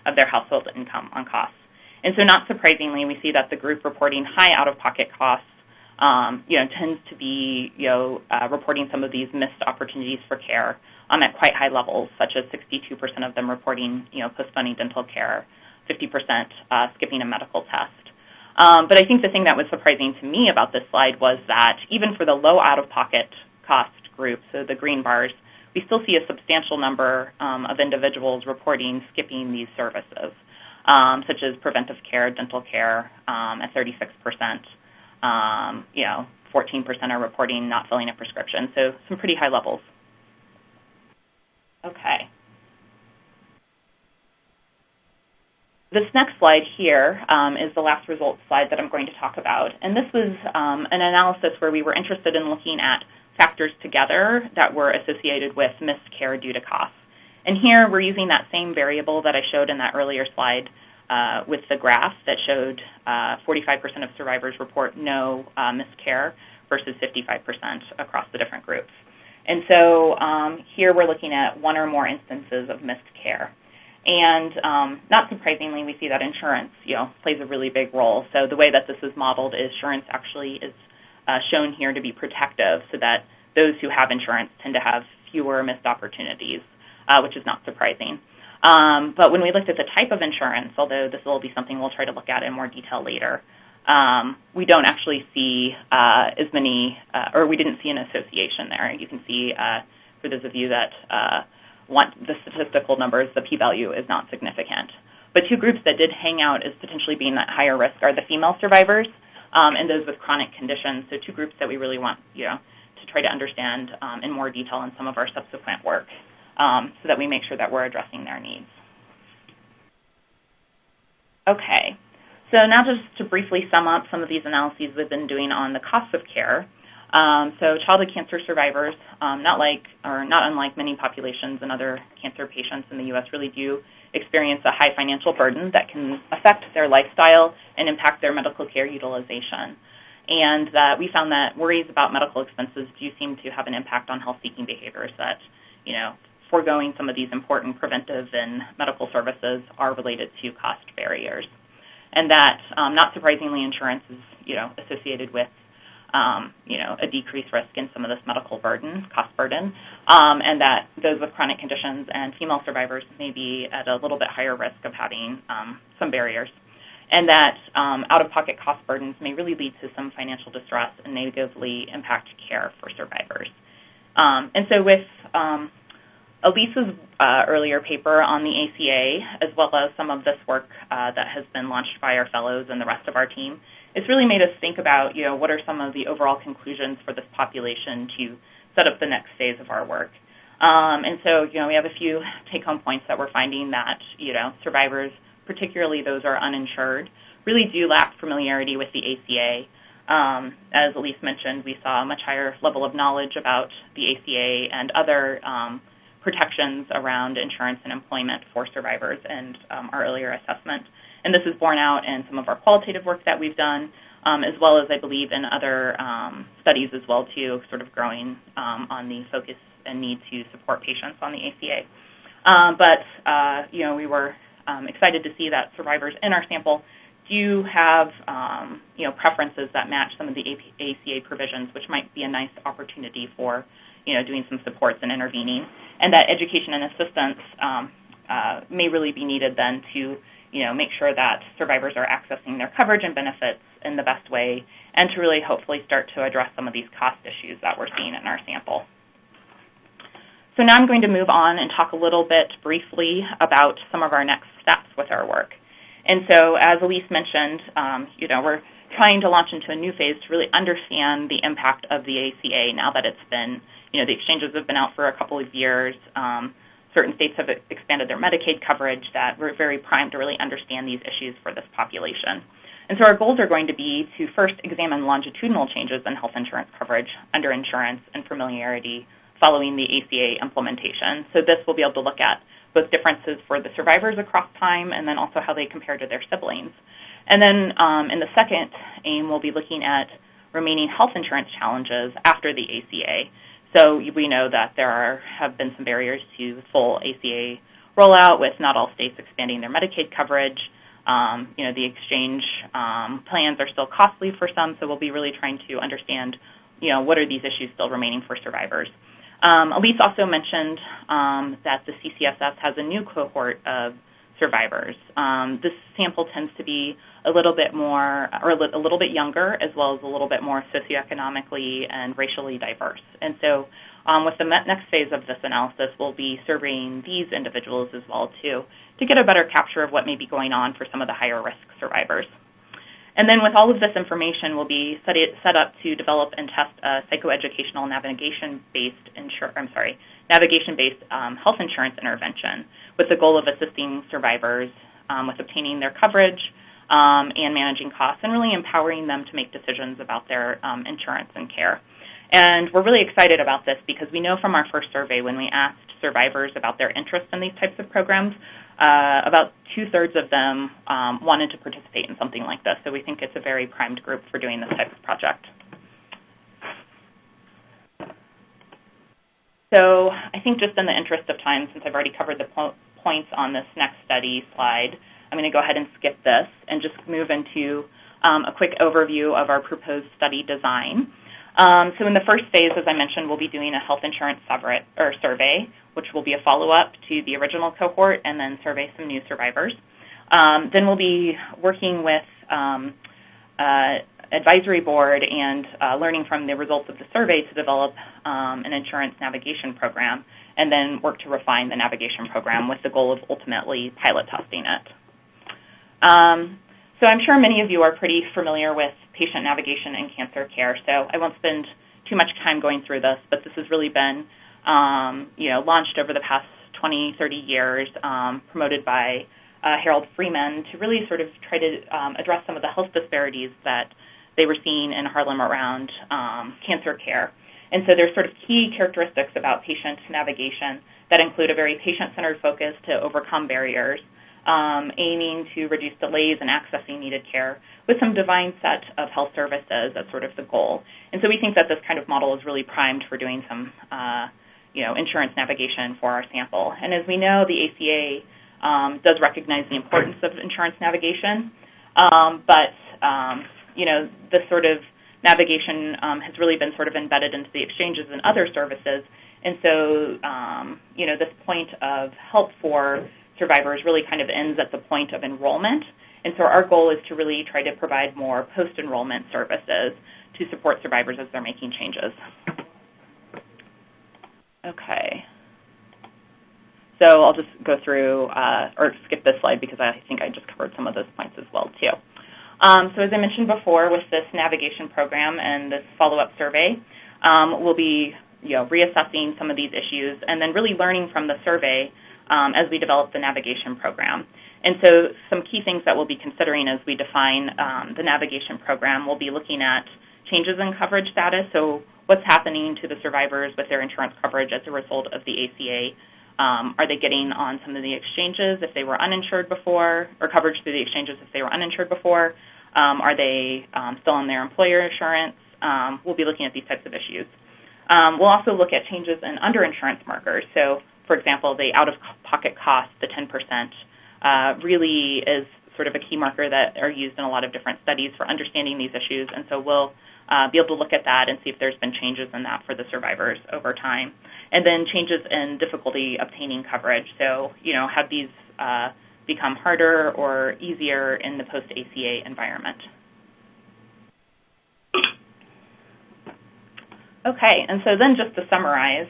of their household income on costs. And so not surprisingly, we see that the group reporting high out-of-pocket costs, tends to be, reporting some of these missed opportunities for care at quite high levels, such as 62% of them reporting, postponing dental care, 50% skipping a medical test. But I think the thing that was surprising to me about this slide was that even for the low out-of-pocket cost group, so the green bars, we still see a substantial number of individuals reporting skipping these services, such as preventive care, dental care at 36%. 14% are reporting not filling a prescription, so some pretty high levels. Okay. This next slide here is the last results slide that I'm going to talk about. And this was an analysis where we were interested in looking at factors together that were associated with missed care due to costs. And here we're using that same variable that I showed in that earlier slide with the graph that showed 45% of survivors report no missed care versus 55% across the different groups. And so here we're looking at one or more instances of missed care. And not surprisingly, we see that insurance, plays a really big role. So the way that this is modeled is insurance actually is shown here to be protective, so that those who have insurance tend to have fewer missed opportunities, which is not surprising. But when we looked at the type of insurance, although this will be something we'll try to look at in more detail later, we don't actually see as many, or we didn't see an association there. You can see, for those of you that want the statistical numbers, the p-value is not significant. But two groups that did hang out as potentially being at higher risk are the female survivors and those with chronic conditions. So two groups that we really want to try to understand in more detail in some of our subsequent work so that we make sure that we're addressing their needs. Okay, so now just to briefly sum up some of these analyses we've been doing on the costs of care. So childhood cancer survivors, not unlike many populations and other cancer patients in the U.S., really do experience a high financial burden that can affect their lifestyle and impact their medical care utilization. And that we found that worries about medical expenses do seem to have an impact on health-seeking behaviors that, foregoing some of these important preventive and medical services are related to cost barriers. And that, not surprisingly, insurance is, associated with, a decreased risk in some of this medical burden, cost burden, and that those with chronic conditions and female survivors may be at a little bit higher risk of having some barriers. And that out-of-pocket cost burdens may really lead to some financial distress and negatively impact care for survivors. And so with Elise's earlier paper on the ACA, as well as some of this work that has been launched by our fellows and the rest of our team, it's really made us think about, what are some of the overall conclusions for this population to set up the next phase of our work. And so, we have a few take-home points that we're finding that, survivors, particularly those who are uninsured, really do lack familiarity with the ACA. As Elise mentioned, we saw a much higher level of knowledge about the ACA and other protections around insurance and employment for survivors and our earlier assessment. And this is borne out in some of our qualitative work that we've done, as well as, I believe, in other studies as well, too, sort of growing on the focus and need to support patients on the ACA. But we were excited to see that survivors in our sample do have, preferences that match some of the ACA provisions, which might be a nice opportunity for, doing some supports and intervening, and that education and assistance may really be needed then to, make sure that survivors are accessing their coverage and benefits in the best way, and to really hopefully start to address some of these cost issues that we're seeing in our sample. So now I'm going to move on and talk a little bit briefly about some of our next steps with our work. And so, as Elise mentioned, we're trying to launch into a new phase to really understand the impact of the ACA now that it's been, the exchanges have been out for a couple of years. Certain states have expanded their Medicaid coverage, that we're very primed to really understand these issues for this population. And so our goals are going to be to first examine longitudinal changes in health insurance coverage, under insurance, and familiarity following the ACA implementation. So this will be able to look at both differences for the survivors across time and then also how they compare to their siblings. And then in the second aim, we'll be looking at remaining health insurance challenges after the ACA. So we know that there have been some barriers to full ACA rollout, with not all states expanding their Medicaid coverage. The exchange plans are still costly for some, so we'll be really trying to understand, what are these issues still remaining for survivors. Elise also mentioned that the CCSS has a new cohort of survivors. This sample tends to be a little bit more, or a little bit younger, as well as a little bit more socioeconomically and racially diverse. And so with the next phase of this analysis, we'll be surveying these individuals as well, too, to get a better capture of what may be going on for some of the higher risk survivors. And then with all of this information, we'll be set up to develop and test a psychoeducational navigation-based health insurance intervention, with the goal of assisting survivors with obtaining their coverage and managing costs, and really empowering them to make decisions about their insurance and care. And we're really excited about this because we know from our first survey, when we asked survivors about their interest in these types of programs, about 2/3 of them wanted to participate in something like this. So we think it's a very primed group for doing this type of project. So I think just in the interest of time, since I've already covered the points on this next study slide, I'm going to go ahead and skip this and just move into a quick overview of our proposed study design. So in the first phase, as I mentioned, we'll be doing a health insurance survey, which will be a follow-up to the original cohort, and then survey some new survivors. Then we'll be working with advisory board and learning from the results of the survey to develop an insurance navigation program, and then work to refine the navigation program with the goal of ultimately pilot testing it. So I'm sure many of you are pretty familiar with patient navigation in cancer care, so I won't spend too much time going through this, but this has really been launched over the past 20, 30 years, promoted by Harold Freeman, to really sort of try to address some of the health disparities that they were seeing in Harlem around cancer care. And so there's sort of key characteristics about patient navigation that include a very patient-centered focus to overcome barriers, aiming to reduce delays in accessing needed care, with some defined set of health services as sort of the goal. And so we think that this kind of model is really primed for doing some insurance navigation for our sample. And as we know, the ACA does recognize the importance of insurance navigation, but this sort of navigation has really been sort of embedded into the exchanges and other services. And so, this point of help for survivors really kind of ends at the point of enrollment. And so our goal is to really try to provide more post-enrollment services to support survivors as they're making changes. Okay. So I'll just go through, or skip this slide because I think I just covered some of those points as well, too. So as I mentioned before, with this navigation program and this follow-up survey, we'll be reassessing some of these issues and then really learning from the survey as we develop the navigation program. And so some key things that we'll be considering as we define the navigation program, we'll be looking at changes in coverage status, so what's happening to the survivors with their insurance coverage as a result of the ACA. Are they getting on some of the exchanges if they were uninsured before, or coverage through the exchanges if they were uninsured before? Are they still on their employer insurance? We'll be looking at these types of issues. We'll also look at changes in underinsurance markers. So, for example, the out-of-pocket costs, the 10%, really is sort of a key marker that are used in a lot of different studies for understanding these issues. And so we'll be able to look at that and see if there's been changes in that for the survivors over time. And then changes in difficulty obtaining coverage. So, have these become harder or easier in the post-ACA environment? Okay, and so then just to summarize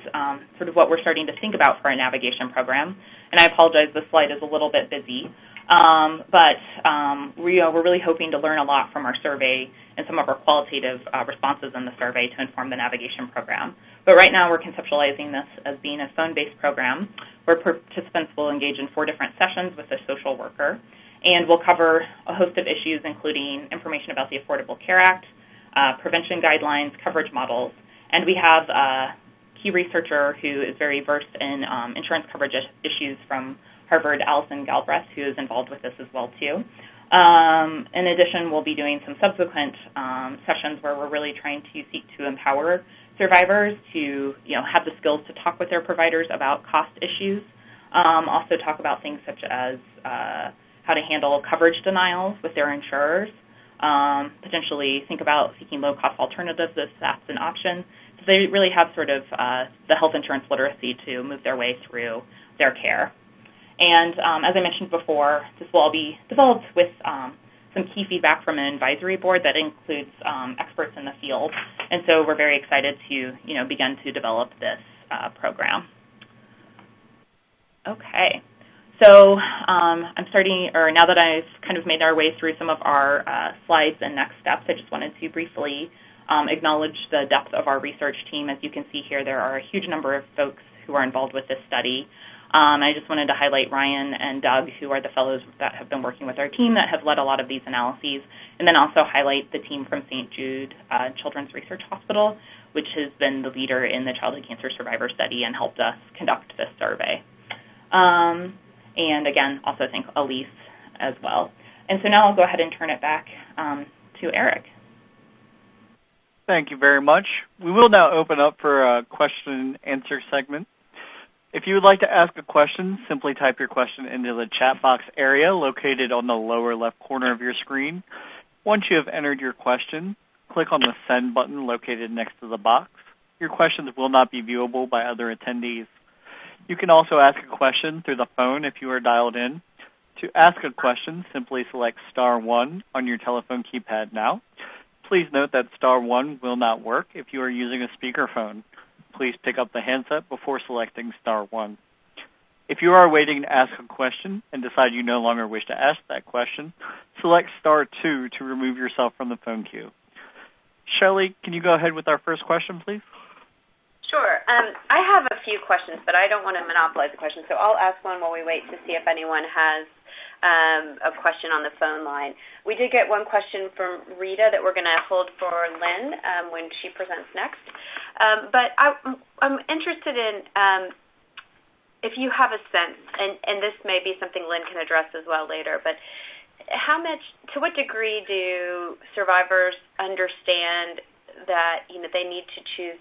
sort of what we're starting to think about for our navigation program, and I apologize, this slide is a little bit busy, but we're really hoping to learn a lot from our survey and some of our qualitative responses in the survey to inform the navigation program. But right now we're conceptualizing this as being a phone-based program where participants will engage in 4 different sessions with a social worker, and we'll cover a host of issues including information about the Affordable Care Act, prevention guidelines, coverage models, and we have a key researcher who is very versed in insurance coverage issues from Harvard, Alison Galbraith, who is involved with this as well, too. In addition, we'll be doing some subsequent sessions where we're really trying to seek to empower survivors to, have the skills to talk with their providers about cost issues. Also talk about things such as how to handle coverage denials with their insurers. Potentially think about seeking low-cost alternatives if that's an option. So they really have sort of the health insurance literacy to move their way through their care. And as I mentioned before, this will all be developed with some key feedback from an advisory board that includes experts in the field. And so we're very excited to, begin to develop this program. Okay. So now that I've kind of made our way through some of our slides and next steps, I just wanted to briefly acknowledge the depth of our research team. As you can see here, there are a huge number of folks who are involved with this study. I just wanted to highlight Ryan and Doug, who are the fellows that have been working with our team that have led a lot of these analyses, and then also highlight the team from St. Jude Children's Research Hospital, which has been the leader in the childhood cancer survivor study and helped us conduct this survey. And again, also thank Elise as well. And so now I'll go ahead and turn it back to Eric. Thank you very much. We will now open up for a question and answer segment. If you would like to ask a question, simply type your question into the chat box area located on the lower left corner of your screen. Once you have entered your question, click on the send button located next to the box. Your questions will not be viewable by other attendees. You can also ask a question through the phone if you are dialed in. To ask a question, simply select *1 on your telephone keypad now. Please note that *1 will not work if you are using a speakerphone. Please pick up the handset before selecting *1. If you are waiting to ask a question and decide you no longer wish to ask that question, select *2 to remove yourself from the phone queue. Shelley, can you go ahead with our first question, please? Sure. I have a few questions, but I don't want to monopolize the questions, so I'll ask one while we wait to see if anyone has a question on the phone line. We did get one question from Rita that we're going to hold for Lynn when she presents next. But I'm interested in if you have a sense, and this may be something Lynn can address as well later, but to what degree do survivors understand that they need to choose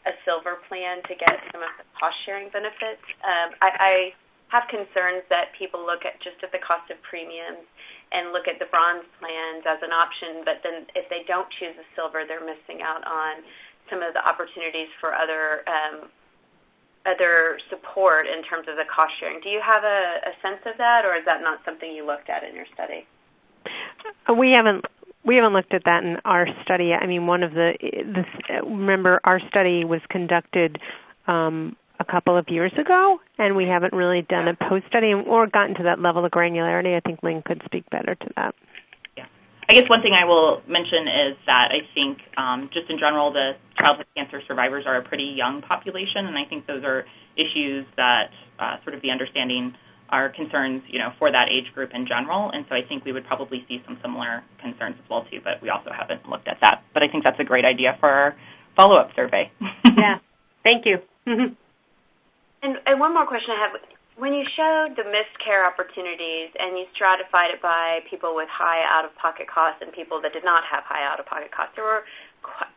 a silver plan to get some of the cost-sharing benefits. I have concerns that people look at the cost of premiums and look at the bronze plans as an option, but then if they don't choose the silver, they're missing out on some of the opportunities for other support in terms of the cost sharing. Do you have a sense of that, or is that not something you looked at in your study? We haven't looked at that in our study. I mean, remember our study was conducted a couple of years ago, and we haven't really done a post-study or gotten to that level of granularity. I think Lynn could speak better to that. Yeah. I guess one thing I will mention is that I think just in general, the childhood cancer survivors are a pretty young population, and I think those are issues that sort of the understanding are concerns, for that age group in general, and so I think we would probably see some similar concerns as well, too, but we also haven't looked at that. But I think that's a great idea for our follow-up survey. Yeah, thank you. And one more question I have. When you showed the missed care opportunities and you stratified it by people with high out-of-pocket costs and people that did not have high out-of-pocket costs, there were,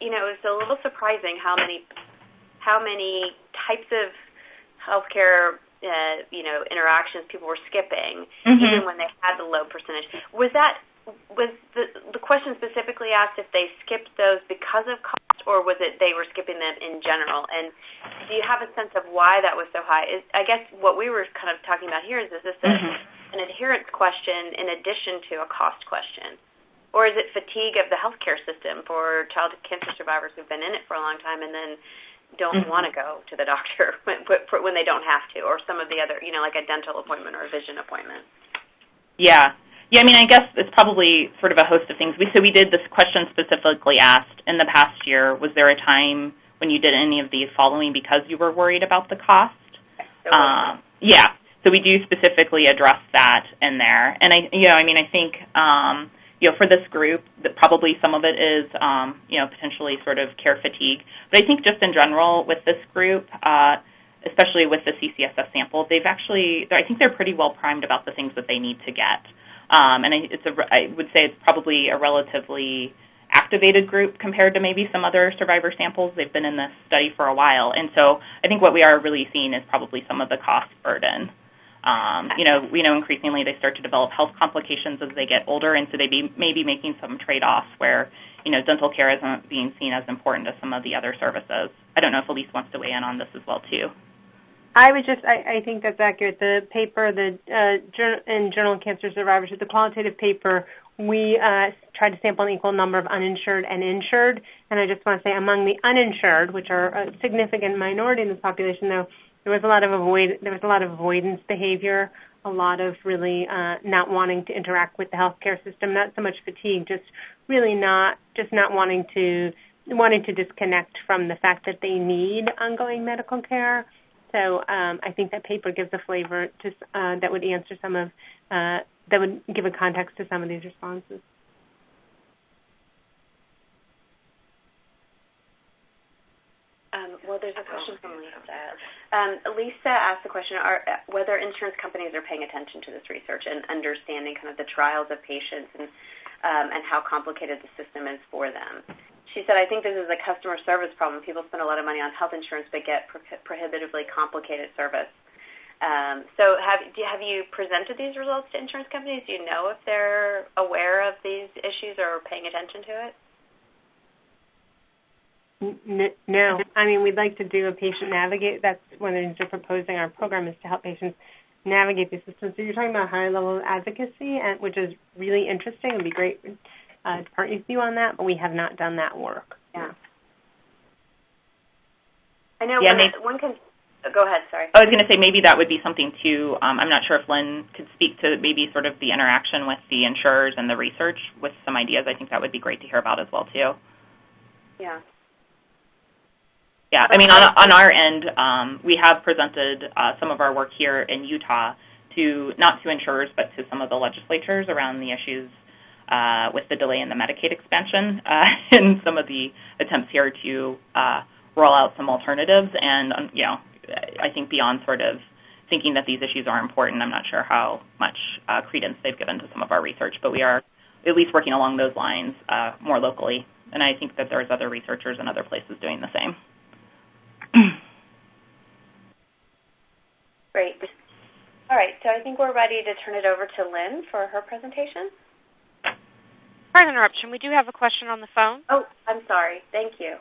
it was a little surprising how many types of healthcare interactions people were skipping, even when they had the low percentage. Was the question specifically asked if they skipped those because of cost, or was it they were skipping them in general? And do you have a sense of why that was so high? I guess what we were kind of talking about here is this an adherence question in addition to a cost question? Or is it fatigue of the healthcare system for childhood cancer survivors who've been in it for a long time and then don't want to go to the doctor when they don't have to, or some of the other, like a dental appointment or a vision appointment? Yeah. Yeah, I mean, I guess it's probably sort of a host of things. So we did this question specifically asked in the past year, was there a time when you did any of these following because you were worried about the cost? Yeah. So we do specifically address that in there. And I think for this group, that probably some of it is, potentially sort of care fatigue. But I think just in general with this group, especially with the CCSS sample, I think they're pretty well primed about the things that they need to get. And I would say it's probably a relatively activated group compared to maybe some other survivor samples. They've been in this study for a while. And so I think what we are really seeing is probably some of the cost burden. We know increasingly they start to develop health complications as they get older, and so they may be making some trade-offs where, dental care isn't being seen as important as some of the other services. I don't know if Elise wants to weigh in on this as well, too. I think that's accurate. The paper, in Journal of Cancer Survivors, the qualitative paper, we tried to sample an equal number of uninsured and insured, and I just want to say among the uninsured, which are a significant minority in this population, though, there was a lot of avoidance behavior, a lot of really not wanting to interact with the healthcare system, not so much fatigue, just really not wanting to disconnect from the fact that they need ongoing medical care. So I think that paper gives a flavor to that would answer that would give a context to some of these responses. Well, there's a question from Lisa. Lisa asked the question whether insurance companies are paying attention to this research and understanding kind of the trials of patients and how complicated the system is for them. She said, I think this is a customer service problem. People spend a lot of money on health insurance but get prohibitively complicated service. So have you presented these results to insurance companies? Do you know if they're aware of these issues or paying attention to it? No. I mean, we'd like to do a patient navigate. That's one of the things we're proposing. Our program is to help patients navigate the system. So you're talking about higher level of advocacy, which is really interesting. It would be great to partner with you on that, but we have not done that work. Yeah. I know one can... Go ahead, sorry. I was going to say maybe that would be something, too. I'm not sure if Lynn could speak to maybe sort of the interaction with the insurers and the research with some ideas. I think that would be great to hear about as well, too. Yeah. Yeah, I mean, on our end, we have presented some of our work here in Utah not to insurers, but to some of the legislatures around the issues with the delay in the Medicaid expansion and some of the attempts here to roll out some alternatives. And, I think beyond sort of thinking that these issues are important, I'm not sure how much credence they've given to some of our research, but we are at least working along those lines more locally. And I think that there's other researchers in other places doing the same. Great. All right, so I think we're ready to turn it over to Lynn for her presentation. Pardon the interruption. We do have a question on the phone. Oh, I'm sorry. Thank you.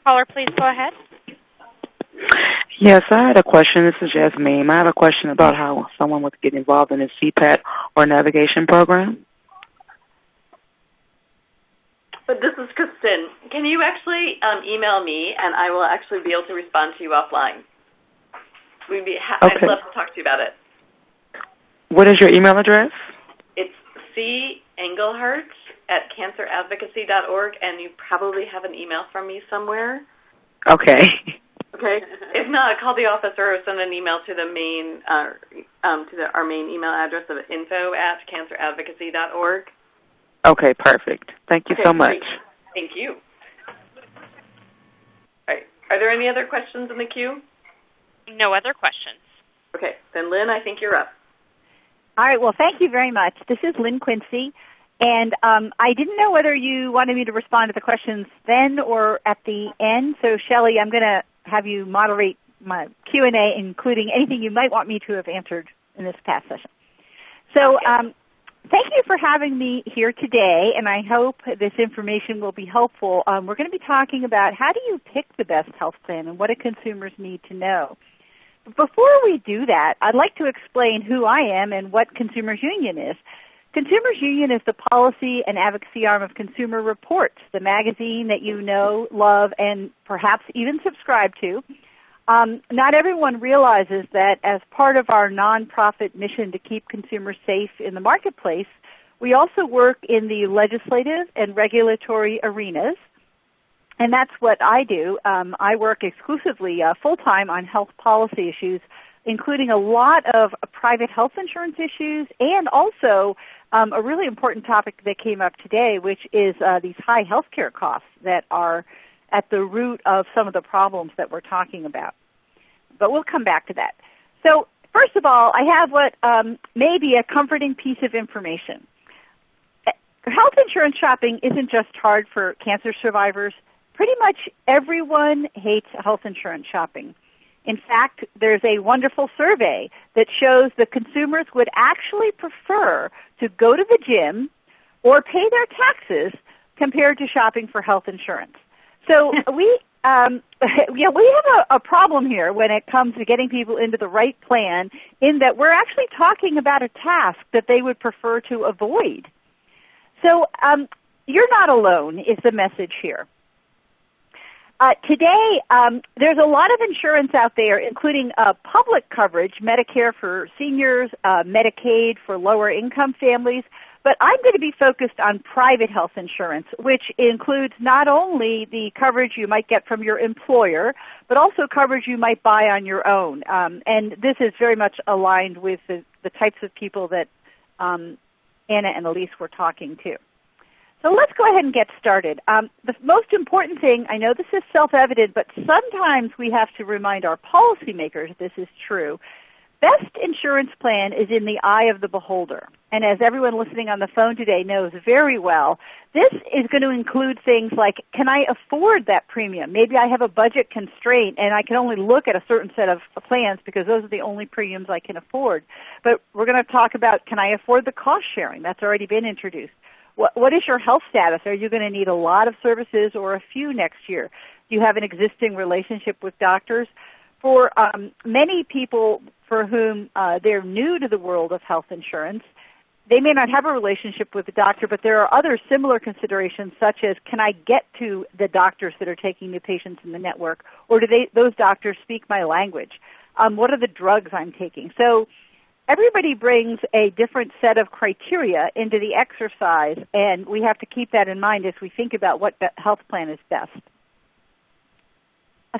Caller, please go ahead. Yes, I had a question. This is Jasmine. I have a question about how someone would get involved in a CPAT or navigation program. But this is Kristen. Can you actually email me, and I will actually be able to respond to you offline? Okay. I'd love to talk to you about it. What is your email address? It's c.engelhardt@canceradvocacy.org, and you probably have an email from me somewhere. Okay. Okay. If not, call the office or send an email to the main our main email address of info@canceradvocacy.org. Okay, perfect. Thank you so much. Great. Thank you. All right. Are there any other questions in the queue? No other questions. Okay. Then, Lynn, I think you're up. All right. Well, thank you very much. This is Lynn Quincy. And I didn't know whether you wanted me to respond to the questions then or at the end. So, Shelley, I'm going to have you moderate my Q&A, including anything you might want me to have answered in this past session. So thank you for having me here today, and I hope this information will be helpful. We're going to be talking about how do you pick the best health plan and what do consumers need to know. But before we do that, I'd like to explain who I am and what Consumers Union is. Consumers Union is the policy and advocacy arm of Consumer Reports, the magazine that you know, love, and perhaps even subscribe to. Not everyone realizes that as part of our nonprofit mission to keep consumers safe in the marketplace, we also work in the legislative and regulatory arenas, and that's what I do. I work exclusively full-time on health policy issues, including a lot of private health insurance issues and also a really important topic that came up today, which is these high health care costs that are at the root of some of the problems that we're talking about. But we'll come back to that. So first of all, I have what may be a comforting piece of information. Health insurance shopping isn't just hard for cancer survivors. Pretty much everyone hates health insurance shopping. In fact, there's a wonderful survey that shows that consumers would actually prefer to go to the gym or pay their taxes compared to shopping for health insurance. So we have a problem here when it comes to getting people into the right plan, in that we're actually talking about a task that they would prefer to avoid. So you're not alone is the message here. Today, there's a lot of insurance out there, including public coverage, Medicare for seniors, Medicaid for lower-income families, but I'm going to be focused on private health insurance, which includes not only the coverage you might get from your employer, but also coverage you might buy on your own. And this is very much aligned with the types of people that Anna and Elise were talking to. So let's go ahead and get started. The most important thing, I know this is self-evident, but sometimes we have to remind our policymakers this is true. Best insurance plan is in the eye of the beholder. And as everyone listening on the phone today knows very well, this is going to include things like, can I afford that premium? Maybe I have a budget constraint and I can only look at a certain set of plans because those are the only premiums I can afford. But we're going to talk about, can I afford the cost sharing? That's already been introduced. What is your health status? Are you going to need a lot of services or a few next year? Do you have an existing relationship with doctors? For many people for whom they're new to the world of health insurance, they may not have a relationship with the doctor, but there are other similar considerations, such as, can I get to the doctors that are taking new patients in the network, or do those doctors speak my language? What are the drugs I'm taking? So everybody brings a different set of criteria into the exercise, and we have to keep that in mind as we think about what health plan is best.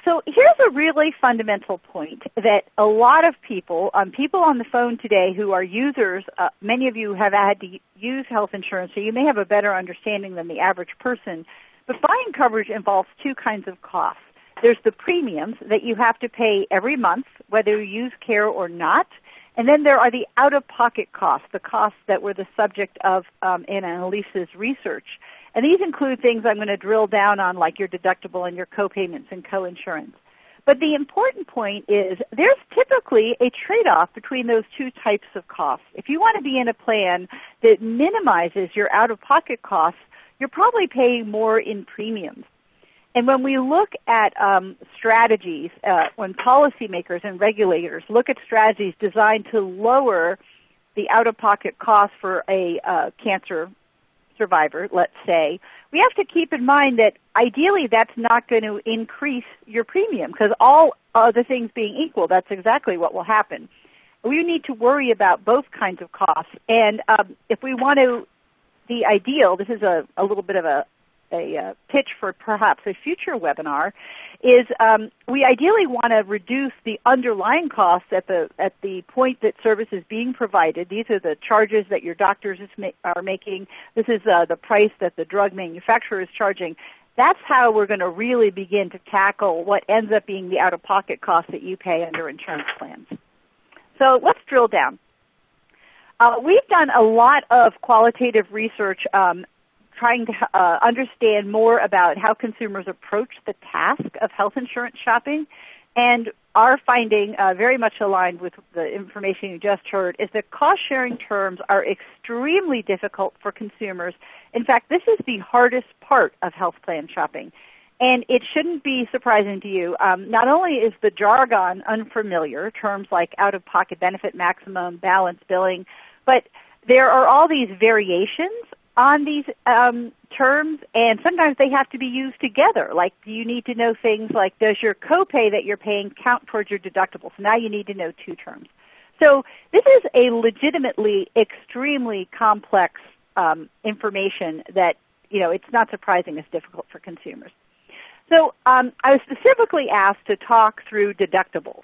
So here's a really fundamental point that a lot of people on the phone today who are users, many of you have had to use health insurance, so you may have a better understanding than the average person, but buying coverage involves two kinds of costs. There's the premiums that you have to pay every month, whether you use care or not, and then there are the out-of-pocket costs, the costs that were the subject of Anna and Elise's research. And these include things I'm going to drill down on, like your deductible and your co-payments and co-insurance. But the important point is there's typically a trade-off between those two types of costs. If you want to be in a plan that minimizes your out-of-pocket costs, you're probably paying more in premiums. And when we look at strategies, when policymakers and regulators look at strategies designed to lower the out-of-pocket costs for a cancer survivor, let's say, we have to keep in mind that ideally that's not going to increase your premium, because all other things being equal, that's exactly what will happen. We need to worry about both kinds of costs. And if we want to, the ideal, this is a little bit of a pitch for perhaps a future webinar, is we ideally want to reduce the underlying costs at the point that service is being provided. These are the charges that your doctors are making. This is the price that the drug manufacturer is charging. That's how we're going to really begin to tackle what ends up being the out-of-pocket costs that you pay under insurance plans. So let's drill down. We've done a lot of qualitative research trying to understand more about how consumers approach the task of health insurance shopping. And our finding, very much aligned with the information you just heard, is that cost-sharing terms are extremely difficult for consumers. In fact, this is the hardest part of health plan shopping. And it shouldn't be surprising to you. Not only is the jargon unfamiliar, terms like out-of-pocket benefit maximum, balance billing, but there are all these variations on these terms, and sometimes they have to be used together. Like, you need to know things like, does your copay that you're paying count towards your deductible? So now you need to know two terms. So this is a legitimately extremely complex information that, it's not surprising it's difficult for consumers. So I was specifically asked to talk through deductibles.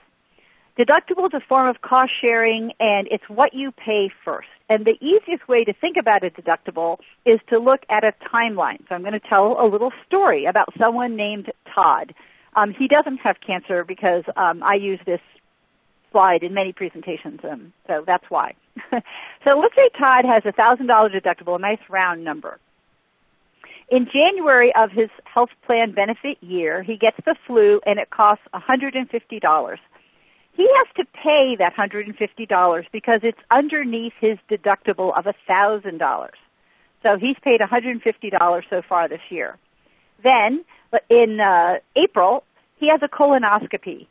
Deductible is a form of cost sharing, and it's what you pay first. And the easiest way to think about a deductible is to look at a timeline. So I'm going to tell a little story about someone named Todd. He doesn't have cancer because I use this slide in many presentations, so that's why. So let's say Todd has a $1,000 deductible, a nice round number. In January of his health plan benefit year, he gets the flu, and it costs $150. He has to pay that $150 because it's underneath his deductible of $1,000. So he's paid $150 so far this year. Then, in April, he has a colonoscopy.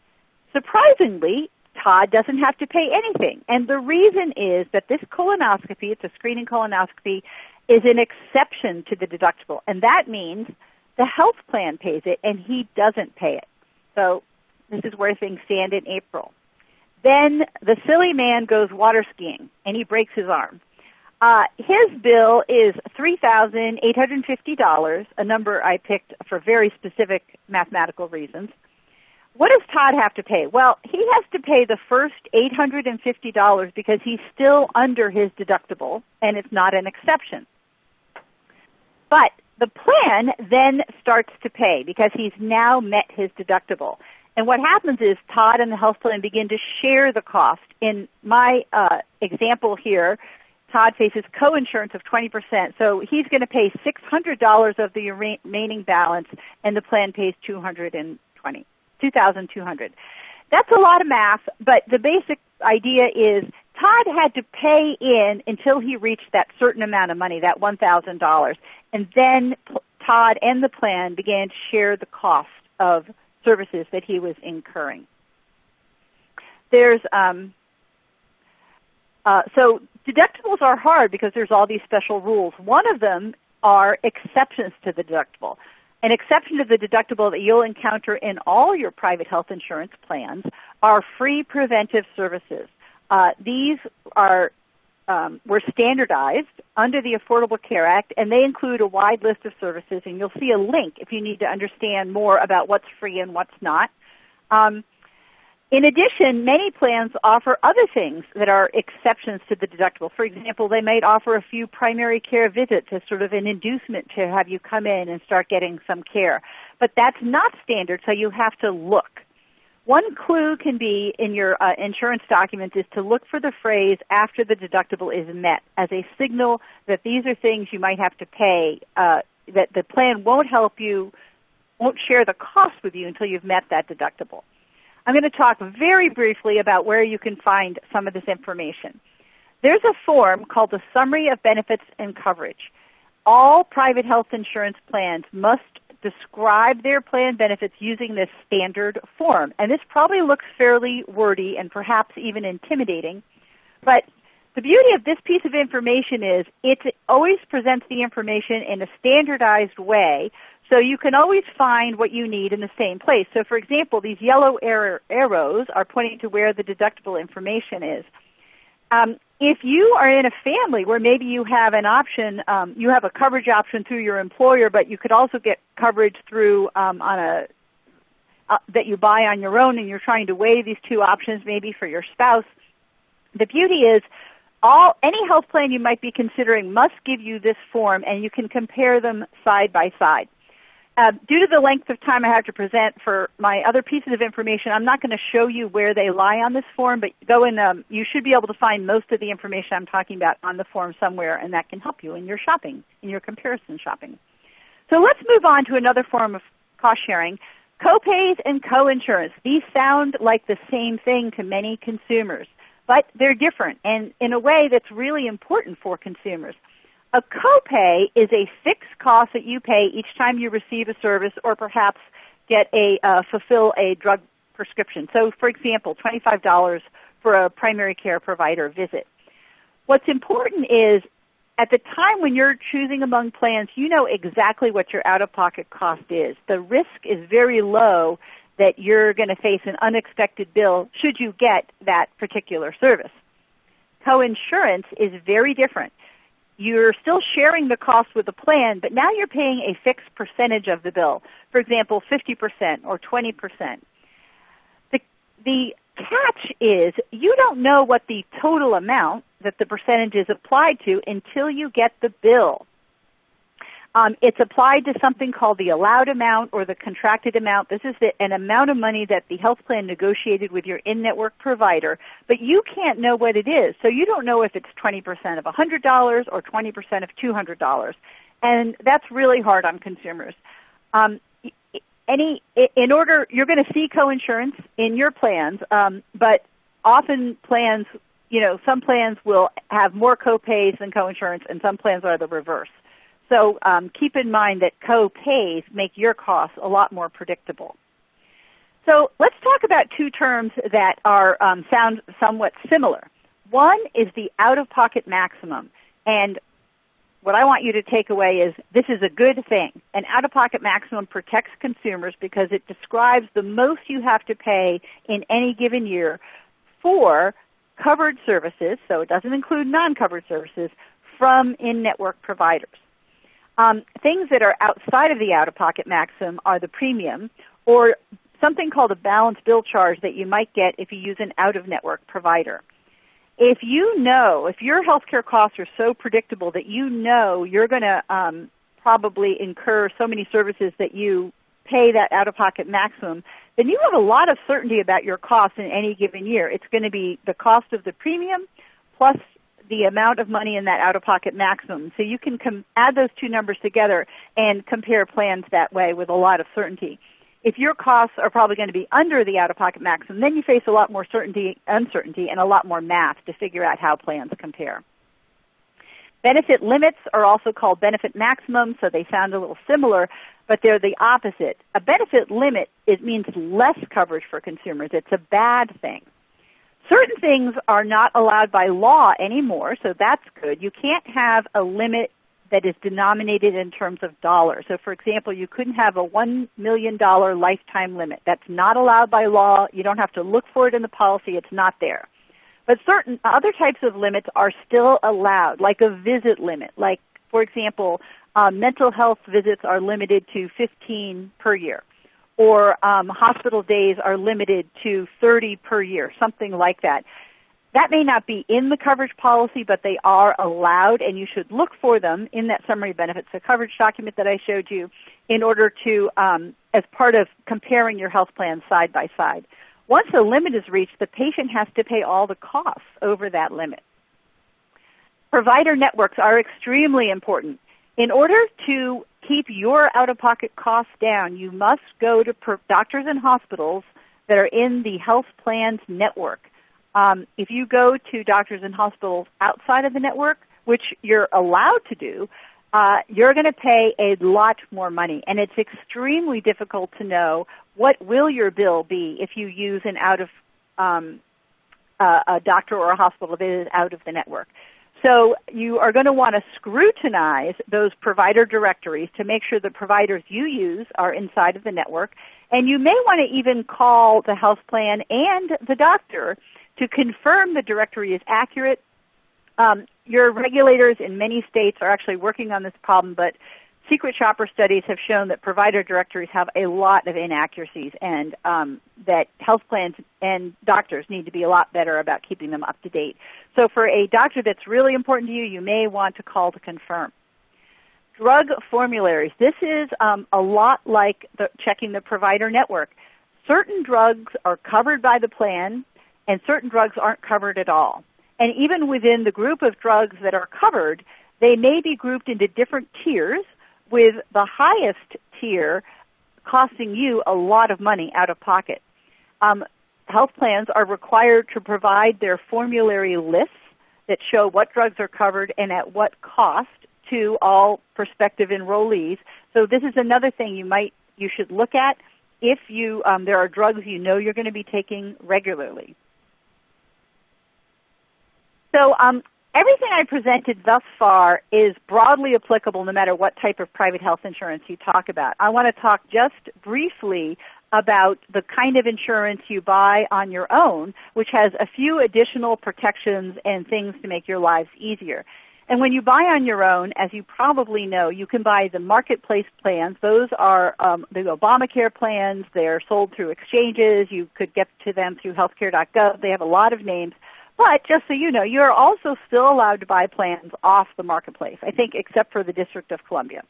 Surprisingly, Todd doesn't have to pay anything. And the reason is that this colonoscopy, it's a screening colonoscopy, is an exception to the deductible. And that means the health plan pays it and he doesn't pay it. So this is where things stand in April. Then the silly man goes water skiing, and he breaks his arm. His bill is $3,850, a number I picked for very specific mathematical reasons. What does Todd have to pay? Well, he has to pay the first $850 because he's still under his deductible, and it's not an exception. But the plan then starts to pay because he's now met his deductible. And what happens is Todd and the health plan begin to share the cost. In my example here, Todd faces co-insurance of 20%, so he's going to pay $600 of the remaining balance, and the plan pays $2,200. That's a lot of math, but the basic idea is Todd had to pay in until he reached that certain amount of money, that $1,000, and then Todd and the plan began to share the cost of services that he was incurring. There's so deductibles are hard because there's all these special rules. One of them are exceptions to the deductible. An exception to the deductible that you'll encounter in all your private health insurance plans are free preventive services. These are were standardized under the Affordable Care Act, and they include a wide list of services, and you'll see a link if you need to understand more about what's free and what's not. In addition, many plans offer other things that are exceptions to the deductible. For example, they might offer a few primary care visits as sort of an inducement to have you come in and start getting some care. But that's not standard, so you have to look. One clue can be in your insurance documents is to look for the phrase after the deductible is met as a signal that these are things you might have to pay that the plan won't share the cost with you until you've met that deductible. I'm going to talk very briefly about where you can find some of this information. There's a form called the Summary of Benefits and Coverage. All private health insurance plans must describe their plan benefits using this standard form. And this probably looks fairly wordy and perhaps even intimidating, but the beauty of this piece of information is it always presents the information in a standardized way, so you can always find what you need in the same place. So, for example, these yellow arrows are pointing to where the deductible information is. If you are in a family where maybe you have an option, you have a coverage option through your employer, but you could also get coverage through that you buy on your own, and you're trying to weigh these two options maybe for your spouse, the beauty is any health plan you might be considering must give you this form, and you can compare them side by side. Due to the length of time I have to present for my other pieces of information, I'm not going to show you where they lie on this form, but you should be able to find most of the information I'm talking about on the form somewhere, and that can help you in your shopping, in your comparison shopping. So let's move on to another form of cost sharing, copays and coinsurance. These sound like the same thing to many consumers, but they're different, and in a way that's really important for consumers. A copay is a fixed cost that you pay each time you receive a service or perhaps fulfill a drug prescription. So, for example, $25 for a primary care provider visit. What's important is at the time when you're choosing among plans, you know exactly what your out-of-pocket cost is. The risk is very low that you're going to face an unexpected bill should you get that particular service. Coinsurance is very different. You're still sharing the cost with the plan, but now you're paying a fixed percentage of the bill. For example, 50% or 20%. The catch is you don't know what the total amount that the percentage is applied to until you get the bill. It's applied to something called the allowed amount or the contracted amount. This is an amount of money that the health plan negotiated with your in-network provider, but you can't know what it is. So you don't know if it's 20% of $100 or 20% of $200. And that's really hard on consumers. You're going to see coinsurance in your plans, but often plans, some plans will have more copays than coinsurance, and some plans are the reverse. So keep in mind that co-pays make your costs a lot more predictable. So let's talk about two terms that are sound somewhat similar. One is the out-of-pocket maximum. And what I want you to take away is this is a good thing. An out-of-pocket maximum protects consumers because it describes the most you have to pay in any given year for covered services, so it doesn't include non-covered services, from in-network providers. Things that are outside of the out-of-pocket maximum are the premium or something called a balance bill charge that you might get if you use an out-of-network provider. If your healthcare costs are so predictable that you're going to probably incur so many services that you pay that out-of-pocket maximum, then you have a lot of certainty about your costs in any given year. It's going to be the cost of the premium plus the amount of money in that out-of-pocket maximum. So you can add those two numbers together and compare plans that way with a lot of certainty. If your costs are probably going to be under the out-of-pocket maximum, then you face a lot more uncertainty, and a lot more math to figure out how plans compare. Benefit limits are also called benefit maximums, so they sound a little similar, but they're the opposite. A benefit limit, it means less coverage for consumers. It's a bad thing. Certain things are not allowed by law anymore, so that's good. You can't have a limit that is denominated in terms of dollars. So, for example, you couldn't have a $1 million lifetime limit. That's not allowed by law. You don't have to look for it in the policy. It's not there. But certain other types of limits are still allowed, like a visit limit. Like, for example, mental health visits are limited to 15 per year. Or hospital days are limited to 30 per year, something like that. That may not be in the coverage policy, but they are allowed, and you should look for them in that summary benefits of coverage document that I showed you in order to, as part of comparing your health plans side by side. Once a limit is reached, the patient has to pay all the costs over that limit. Provider networks are extremely important. In order to keep your out-of-pocket costs down, you must go to doctors and hospitals that are in the health plans network. If you go to doctors and hospitals outside of the network, which you're allowed to do, you're going to pay a lot more money. And it's extremely difficult to know what will your bill be if you use an a doctor or a hospital that is out of the network. So you are going to want to scrutinize those provider directories to make sure the providers you use are inside of the network. And you may want to even call the health plan and the doctor to confirm the directory is accurate. Your regulators in many states are actually working on this problem, but secret shopper studies have shown that provider directories have a lot of inaccuracies, and that health plans and doctors need to be a lot better about keeping them up to date. So for a doctor that's really important to you, you may want to call to confirm. Drug formularies. This is a lot like checking the provider network. Certain drugs are covered by the plan, and certain drugs aren't covered at all. And even within the group of drugs that are covered, they may be grouped into different tiers, with the highest tier costing you a lot of money out of pocket. Health plans are required to provide their formulary lists that show what drugs are covered and at what cost to all prospective enrollees. So this is another thing you should look at if there are drugs you know you're going to be taking regularly. So everything I presented thus far is broadly applicable no matter what type of private health insurance you talk about. I want to talk just briefly about the kind of insurance you buy on your own, which has a few additional protections and things to make your lives easier. And when you buy on your own, as you probably know, you can buy the marketplace plans. Those are the Obamacare plans. They're sold through exchanges. You could get to them through healthcare.gov. They have a lot of names. But just so you know, you're also still allowed to buy plans off the marketplace, I think, except for the District of Columbia.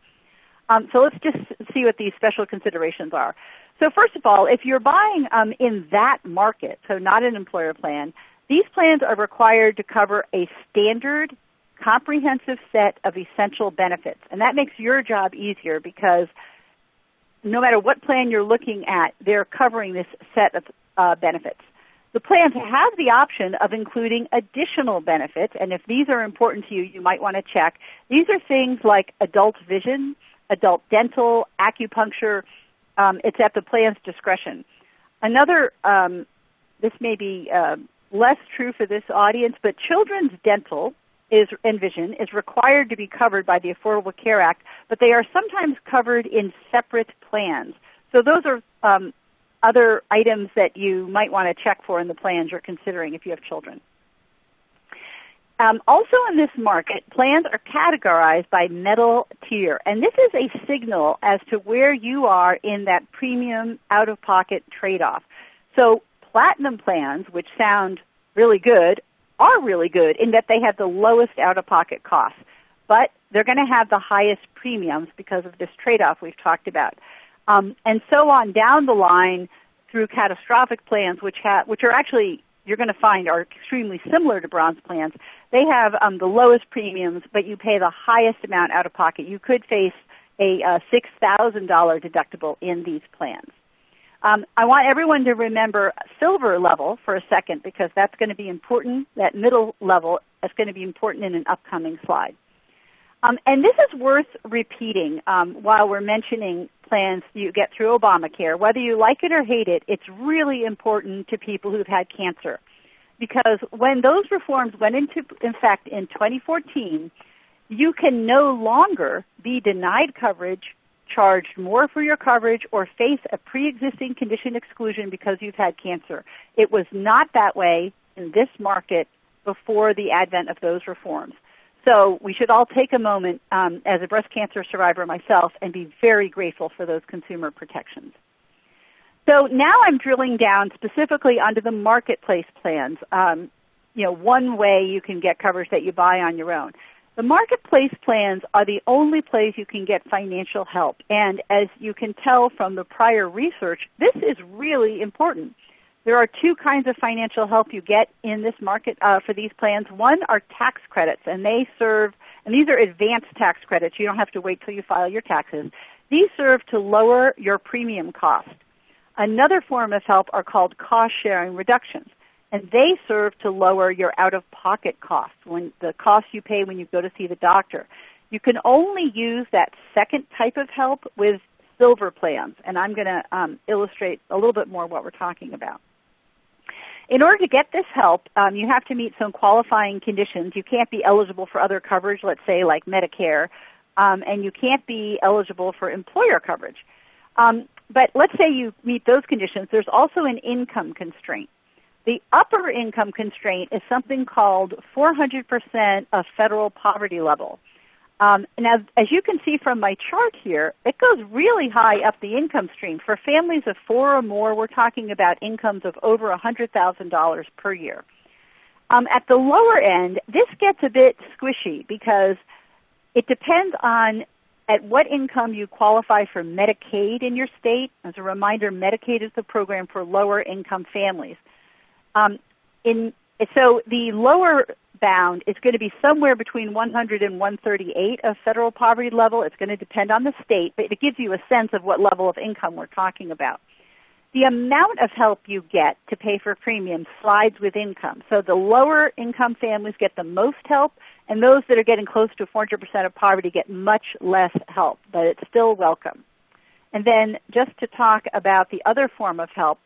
So let's just see what these special considerations are. So first of all, if you're buying in that market, so not an employer plan, these plans are required to cover a standard, comprehensive set of essential benefits. And that makes your job easier because no matter what plan you're looking at, they're covering this set of benefits. The plans have the option of including additional benefits, and if these are important to you, you might want to check. These are things like adult vision, adult dental, acupuncture. It's at the plan's discretion. Another, this may be less true for this audience, but children's dental and vision is required to be covered by the Affordable Care Act, but they are sometimes covered in separate plans. So those are other items that you might want to check for in the plans you're considering if you have children. Also in this market, plans are categorized by metal tier, and this is a signal as to where you are in that premium out-of-pocket trade-off. So platinum plans, which sound really good, are really good in that they have the lowest out-of-pocket costs, but they're going to have the highest premiums because of this trade-off we've talked about. And so on down the line through catastrophic plans, which are actually, you're going to find, are extremely similar to bronze plans. They have the lowest premiums, but you pay the highest amount out of pocket. You could face a $6,000 deductible in these plans. I want everyone to remember silver level for a second because that's going to be important. That middle level is going to be important in an upcoming slide. And this is worth repeating while we're mentioning plans you get through Obamacare. Whether you like it or hate it, it's really important to people who've had cancer. Because when those reforms went into effect in 2014, you can no longer be denied coverage, charged more for your coverage, or face a pre-existing condition exclusion because you've had cancer. It was not that way in this market before the advent of those reforms. So we should all take a moment as a breast cancer survivor myself and be very grateful for those consumer protections. So now I'm drilling down specifically onto the marketplace plans, one way you can get coverage that you buy on your own. The marketplace plans are the only place you can get financial help. And as you can tell from the prior research, this is really important. There are two kinds of financial help you get in this market for these plans. One are tax credits, and they serve and these are advanced tax credits. You don't have to wait till you file your taxes. These serve to lower your premium cost. Another form of help are called cost-sharing reductions, and they serve to lower your out-of-pocket costs, when the costs you pay when you go to see the doctor. You can only use that second type of help with silver plans, and I'm going to illustrate a little bit more what we're talking about. In order to get this help, you have to meet some qualifying conditions. You can't be eligible for other coverage, let's say like Medicare, and you can't be eligible for employer coverage. But let's say you meet those conditions. There's also an income constraint. The upper income constraint is something called 400% of federal poverty level. Now, as you can see from my chart here, it goes really high up the income stream. For families of 4 or more, we're talking about incomes of over $100,000 per year. At the lower end, this gets a bit squishy because it depends on at what income you qualify for Medicaid in your state. As a reminder, Medicaid is the program for lower income families. So the lower bound is going to be somewhere between 100 and 138 of federal poverty level. It's going to depend on the state, but it gives you a sense of what level of income we're talking about. The amount of help you get to pay for premiums slides with income. So the lower income families get the most help, and those that are getting close to 400% of poverty get much less help, but it's still welcome. And then just to talk about the other form of help,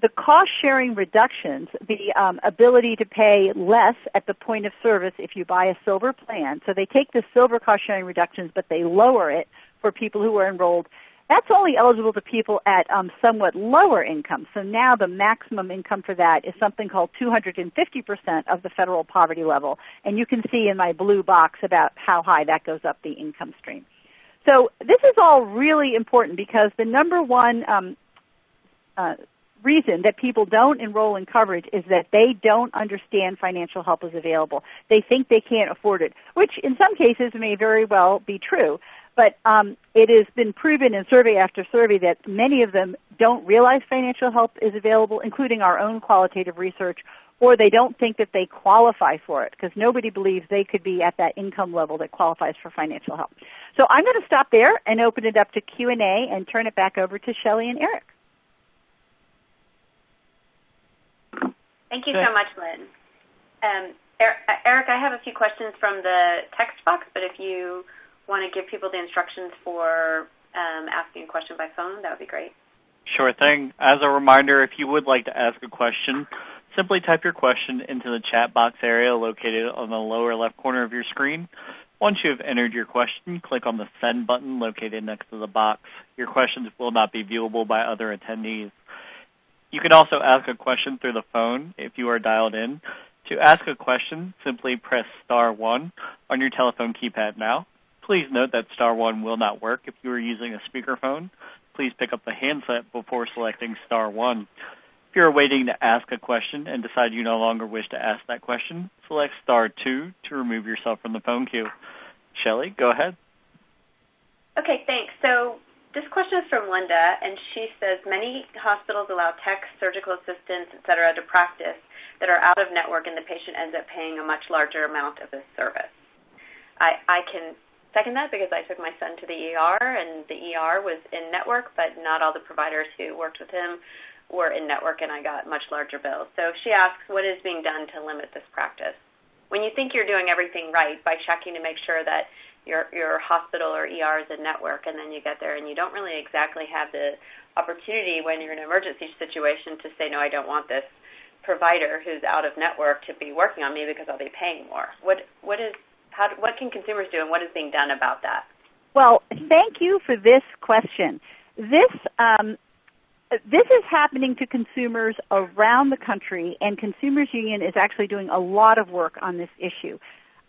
the cost-sharing reductions, the ability to pay less at the point of service if you buy a silver plan. So they take the silver cost-sharing reductions, but they lower it for people who are enrolled. That's only eligible to people at somewhat lower income. So now the maximum income for that is something called 250% of the federal poverty level. And you can see in my blue box about how high that goes up the income stream. So this is all really important because the number one reason that people don't enroll in coverage is that they don't understand financial help is available. They think they can't afford it, which in some cases may very well be true. But it has been proven in survey after survey that many of them don't realize financial help is available, including our own qualitative research, or they don't think that they qualify for it because nobody believes they could be at that income level that qualifies for financial help. So I'm going to stop there and open it up to Q&A and turn it back over to Shelley and Eric. Thank you so much, Lynn. Eric, I have a few questions from the text box, but if you want to give people the instructions for asking a question by phone, that would be great. Sure thing. As a reminder, if you would like to ask a question, simply type your question into the chat box area located on the lower left corner of your screen. Once you have entered your question, click on the Send button located next to the box. Your questions will not be viewable by other attendees. You can also ask a question through the phone if you are dialed in. To ask a question, simply press star 1 on your telephone keypad now. Please note that star 1 will not work if you are using a speakerphone. Please pick up the handset before selecting star 1. If you are waiting to ask a question and decide you no longer wish to ask that question, select star 2 to remove yourself from the phone queue. Shelley, go ahead. Okay, thanks. So this question is from Linda, and she says, many hospitals allow techs, surgical assistants, et cetera, to practice that are out of network, and the patient ends up paying a much larger amount of the service. I can second that because I took my son to the ER, and the ER was in network, but not all the providers who worked with him were in network, and I got much larger bills. So she asks, what is being done to limit this practice? When you think you're doing everything right by checking to make sure that your hospital or ER is in network, and then you get there and you don't really exactly have the opportunity when you're in an emergency situation to say, no, I don't want this provider who's out of network to be working on me because I'll be paying more. What can consumers do, and what is being done about that? Well, thank you for this question. This is happening to consumers around the country, and Consumers Union is actually doing a lot of work on this issue.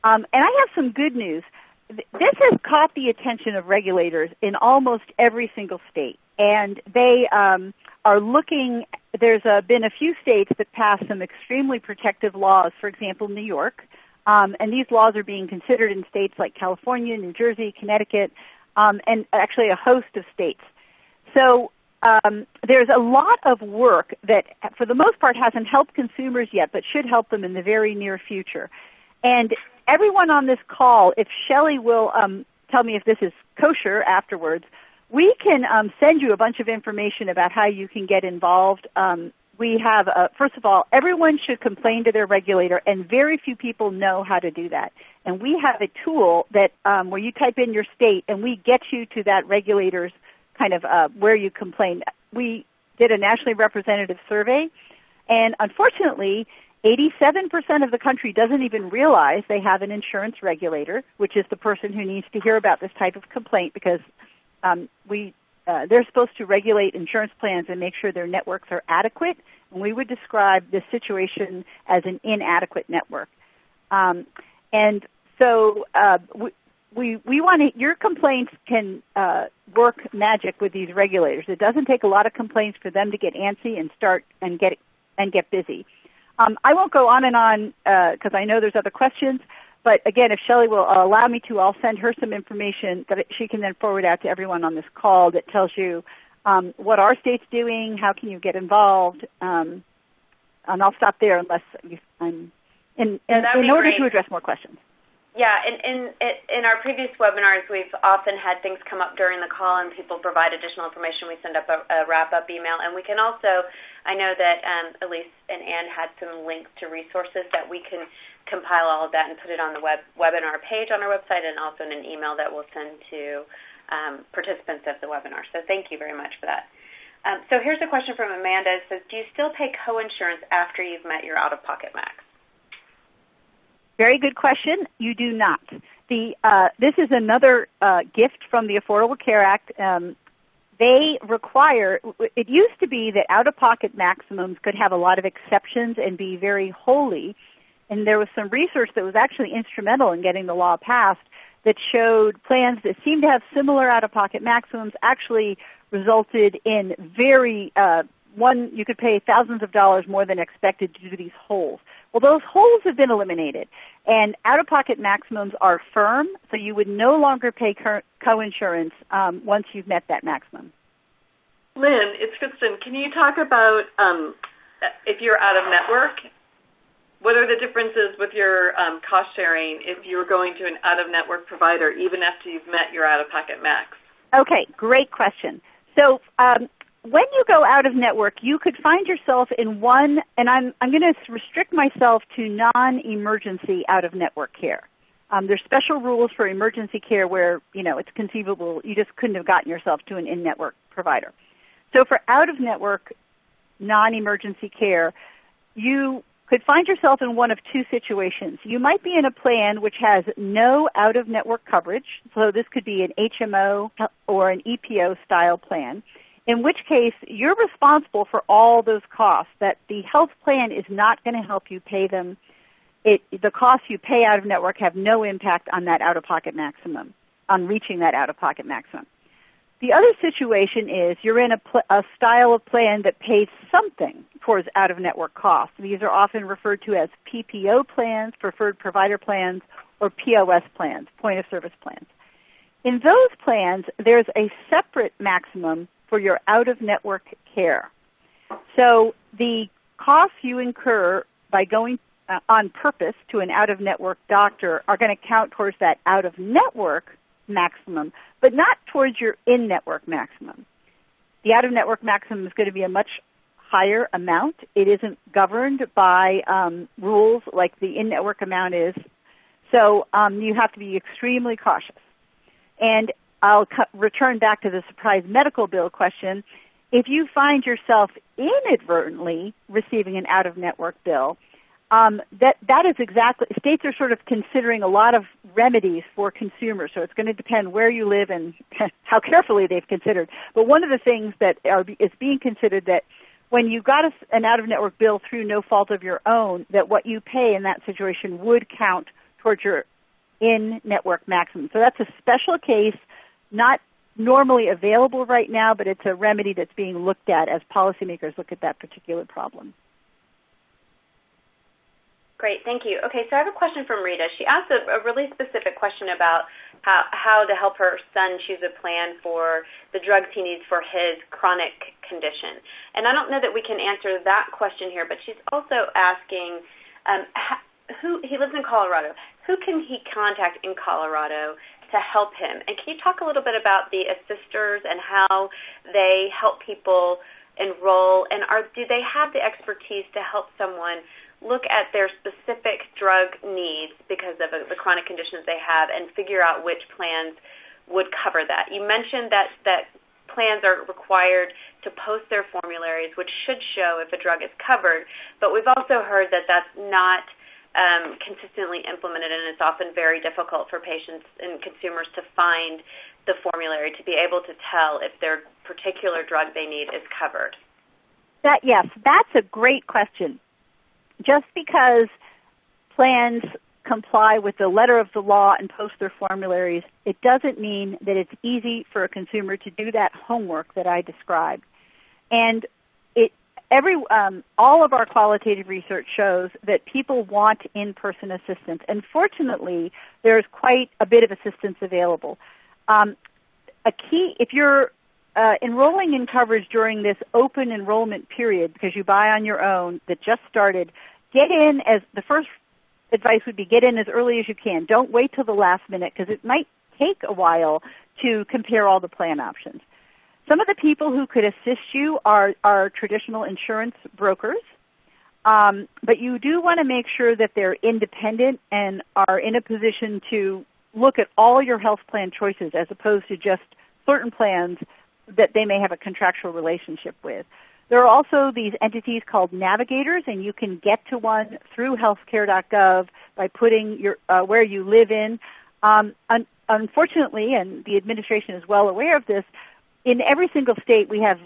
And I have some good news. This has caught the attention of regulators in almost every single state, and they are looking. There's been a few states that passed some extremely protective laws, for example, New York, and these laws are being considered in states like California, New Jersey, Connecticut, and actually a host of states. So there's a lot of work that, for the most part, hasn't helped consumers yet, but should help them in the very near future. And everyone on this call, if Shelley will tell me if this is kosher afterwards, we can send you a bunch of information about how you can get involved. We have, first of all, everyone should complain to their regulator, and very few people know how to do that. And we have a tool that where you type in your state, and we get you to that regulator's kind of where you complain. We did a nationally representative survey, and unfortunately, 87% of the country doesn't even realize they have an insurance regulator, which is the person who needs to hear about this type of complaint, because they're supposed to regulate insurance plans and make sure their networks are adequate, and we would describe this situation as an inadequate network. And so we want to, your complaints can work magic with these regulators. It doesn't take a lot of complaints for them to get antsy and start and get busy. I won't go on and on because I know there's other questions. But again, if Shelley will allow me to, I'll send her some information that she can then forward out to everyone on this call that tells you what our state's doing, how can you get involved, and I'll stop there unless I'm in order to address more questions. Yeah, in our previous webinars, we've often had things come up during the call and people provide additional information. We send up a wrap-up email. And we can also, I know that Elise and Ann had some links to resources that we can compile all of that and put it on the webinar page on our website, and also in an email that we'll send to participants of the webinar. So thank you very much for that. So here's a question from Amanda. It says, do you still pay co-insurance after you've met your out-of-pocket max? Very good question. You do not. This is another gift from the Affordable Care Act. They require, it used to be that out-of-pocket maximums could have a lot of exceptions and be very holy, and there was some research that was actually instrumental in getting the law passed that showed plans that seemed to have similar out-of-pocket maximums actually resulted in you could pay thousands of dollars more than expected due to these holes. Well, those holes have been eliminated, and out-of-pocket maximums are firm, so you would no longer pay co-insurance once you've met that maximum. Lynn, it's Kristen. Can you talk about if you're out-of-network, what are the differences with your cost sharing if you're going to an out-of-network provider even after you've met your out-of-pocket max? Okay, great question. So when you go out of network, you could find yourself in one, and I'm going to restrict myself to non-emergency out-of-network care. There's special rules for emergency care where, it's conceivable you just couldn't have gotten yourself to an in-network provider. So for out-of-network non-emergency care, you could find yourself in one of two situations. You might be in a plan which has no out-of-network coverage, so this could be an HMO or an EPO-style plan, in which case you're responsible for all those costs, that the health plan is not going to help you pay them. The costs you pay out of network have no impact on that out-of-pocket maximum, on reaching that out-of-pocket maximum. The other situation is you're in a style of plan that pays something towards out-of-network costs. These are often referred to as PPO plans, preferred provider plans, or POS plans, point-of-service plans. In those plans, there's a separate maximum for your out-of-network care. So the costs you incur by going on purpose to an out-of-network doctor are going to count towards that out-of-network maximum, but not towards your in-network maximum. The out-of-network maximum is going to be a much higher amount. It isn't governed by rules like the in-network amount is. So you have to be extremely cautious. And I'll return back to the surprise medical bill question. If you find yourself inadvertently receiving an out-of-network bill, that is exactly, states are sort of considering a lot of remedies for consumers, so it's going to depend where you live and how carefully they've considered. But one of the things that is being considered, that when you got an out-of-network bill through no fault of your own, that what you pay in that situation would count towards your in-network maximum. So that's a special case, not normally available right now, but it's a remedy that's being looked at as policymakers look at that particular problem. Great, thank you. Okay, so I have a question from Rita. She asked a really specific question about how to help her son choose a plan for the drugs he needs for his chronic condition. And I don't know that we can answer that question here, but she's also asking, he lives in Colorado, who can he contact in Colorado to help him? And can you talk a little bit about the assisters and how they help people enroll, and do they have the expertise to help someone look at their specific drug needs because of the chronic conditions they have and figure out which plans would cover that? You mentioned that plans are required to post their formularies, which should show if a drug is covered, but we've also heard that that's not consistently implemented, and it's often very difficult for patients and consumers to find the formulary to be able to tell if their particular drug they need is covered. Yes, that's a great question. Just because plans comply with the letter of the law and post their formularies, it doesn't mean that it's easy for a consumer to do that homework that I described. And all of our qualitative research shows that people want in-person assistance, and fortunately, there's quite a bit of assistance available. If you're enrolling in coverage during this open enrollment period because you buy on your own that just started, the first advice would be get in as early as you can. Don't wait till the last minute because it might take a while to compare all the plan options. Some of the people who could assist you are traditional insurance brokers, but you do want to make sure that they're independent and are in a position to look at all your health plan choices as opposed to just certain plans that they may have a contractual relationship with. There are also these entities called navigators, and you can get to one through healthcare.gov by putting where you live in. Unfortunately, and the administration is well aware of this, in every single state we have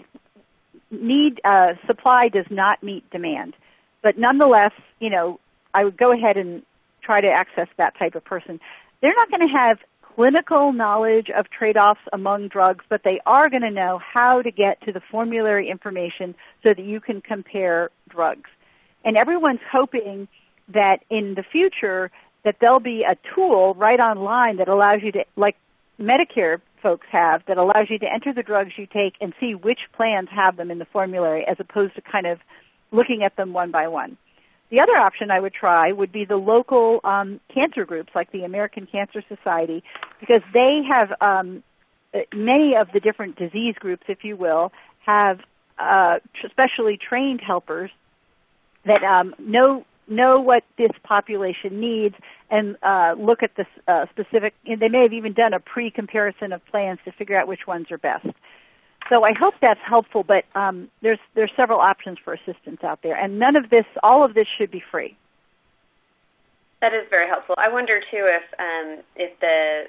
supply does not meet demand. But nonetheless, I would go ahead and try to access that type of person. They're not going to have clinical knowledge of trade-offs among drugs, but they are going to know how to get to the formulary information so that you can compare drugs. And everyone's hoping that in the future that there'll be a tool right online that allows you to, like Medicare folks have, that allows you to enter the drugs you take and see which plans have them in the formulary as opposed to kind of looking at them one by one. The other option I would try would be the local cancer groups like the American Cancer Society, because they have many of the different disease groups, if you will, have specially trained helpers that know what this population needs and look at the specific. They may have even done a pre-comparison of plans to figure out which ones are best. So I hope that's helpful, but there's several options for assistance out there, and all of this should be free. That is very helpful. I wonder too if the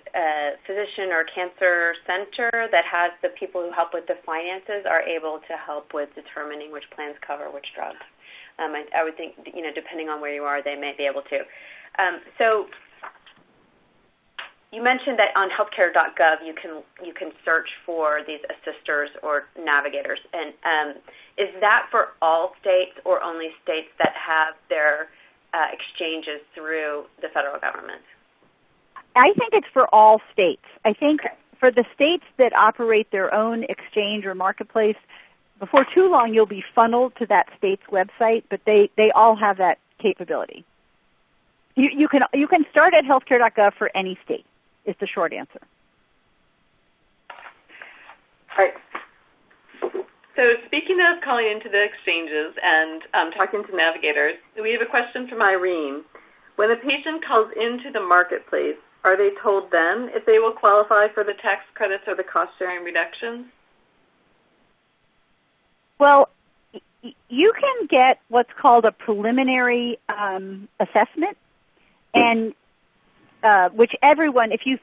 physician or cancer center that has the people who help with the finances are able to help with determining which plans cover which drugs. I would think, depending on where you are, they may be able to. So you mentioned that on healthcare.gov you can search for these assisters or navigators, and is that for all states or only states that have their exchanges through the federal government? I think it's for all states. I think for the states that operate their own exchange or marketplace, before too long you'll be funneled to that state's website, but they all have that capability. You can start at healthcare.gov for any state, is the short answer. All right. So speaking of calling into the exchanges and talking to navigators, we have a question from Irene. When a patient calls into the marketplace, are they told then if they will qualify for the tax credits or the cost-sharing reductions? Well, you can get what's called a preliminary assessment, and which everyone, if you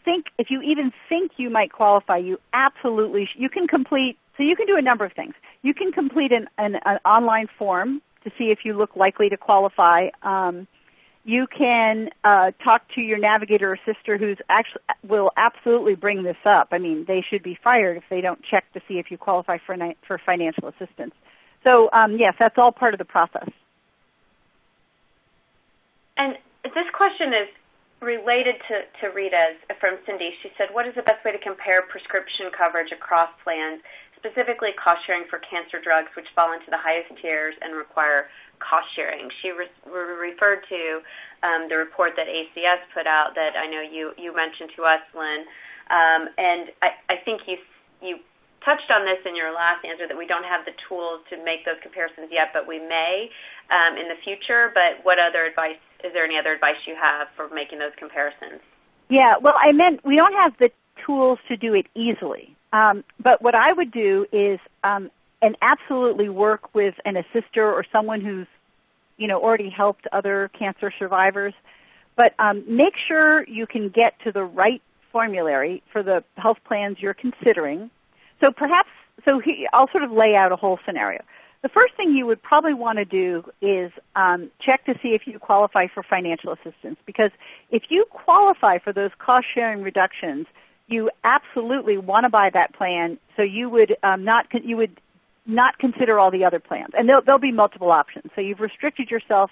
even think you might qualify, you can complete. So you can do a number of things. You can complete an online form to see if you look likely to qualify. You can talk to your navigator or sister will absolutely bring this up. I mean, they should be fired if they don't check to see if you qualify for financial assistance. So, yes, that's all part of the process. And this question is related to Rita's from Cindy. She said, what is the best way to compare prescription coverage across plans, specifically cost sharing for cancer drugs, which fall into the highest tiers and require cost sharing. She referred to the report that ACS put out that I know you mentioned to us, Lynn, and I think you touched on this in your last answer that we don't have the tools to make those comparisons yet, but we may in the future. But what other advice, is there any other advice you have for making those comparisons? Yeah, well, I meant we don't have the tools to do it easily. But what I would do is and absolutely work with an assister or someone who's already helped other cancer survivors. But make sure you can get to the right formulary for the health plans you're considering. So I'll sort of lay out a whole scenario. The first thing you would probably want to do is check to see if you qualify for financial assistance, because if you qualify for those cost-sharing reductions, you absolutely want to buy that plan, so you would not consider all the other plans. And there'll be multiple options. So you've restricted yourself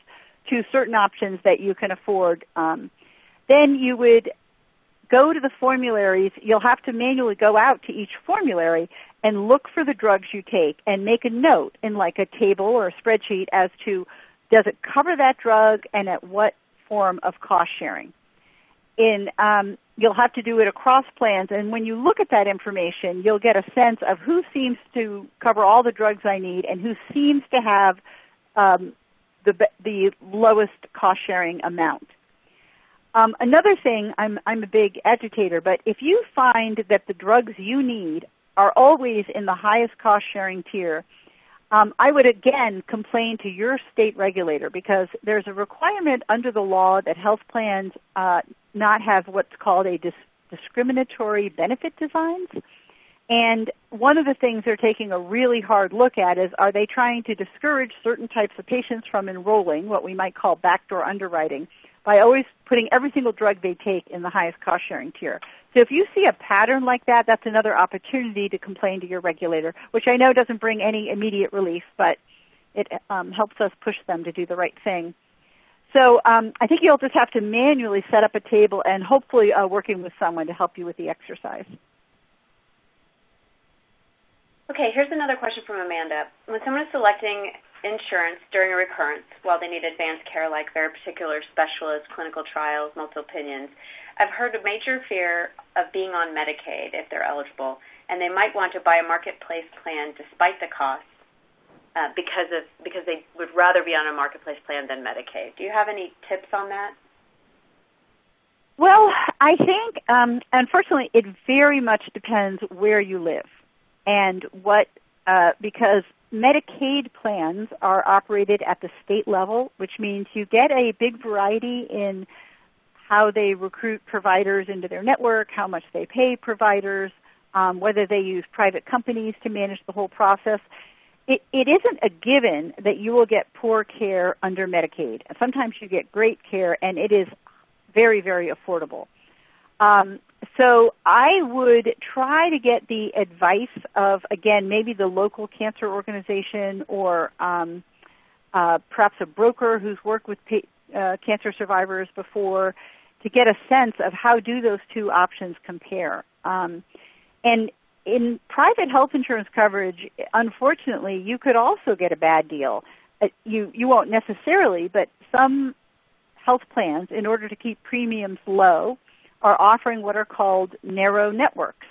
to certain options that you can afford. Then you would go to the formularies. You'll have to manually go out to each formulary and look for the drugs you take and make a note in like a table or a spreadsheet as to does it cover that drug and at what form of cost sharing. You'll have to do it across plans, and when you look at that information, you'll get a sense of who seems to cover all the drugs I need and who seems to have the lowest cost-sharing amount. Another thing, I'm a big agitator, but if you find that the drugs you need are always in the highest cost-sharing tier, I would again complain to your state regulator, because there's a requirement under the law that health plans not have what's called a discriminatory benefit designs. And one of the things they're taking a really hard look at is, are they trying to discourage certain types of patients from enrolling, what we might call backdoor underwriting, by always putting every single drug they take in the highest cost-sharing tier. So if you see a pattern like that, that's another opportunity to complain to your regulator, which I know doesn't bring any immediate relief, but it helps us push them to do the right thing. So I think you'll just have to manually set up a table and hopefully working with someone to help you with the exercise. Okay, here's another question from Amanda. When someone is selecting insurance during a recurrence while they need advanced care like very particular specialists, clinical trials, multiple opinions, I've heard a major fear of being on Medicaid if they're eligible, and they might want to buy a marketplace plan despite the cost because they would rather be on a marketplace plan than Medicaid. Do you have any tips on that? Well, I think, unfortunately, it very much depends where you live and because Medicaid plans are operated at the state level, which means you get a big variety in how they recruit providers into their network, how much they pay providers, whether they use private companies to manage the whole process. It isn't a given that you will get poor care under Medicaid. Sometimes you get great care, and it is very, very affordable. So I would try to get the advice of, again, maybe the local cancer organization or perhaps a broker who's worked with cancer survivors before to get a sense of how do those two options compare. And in private health insurance coverage, unfortunately, you could also get a bad deal. You won't necessarily, but some health plans, in order to keep premiums low, are offering what are called narrow networks.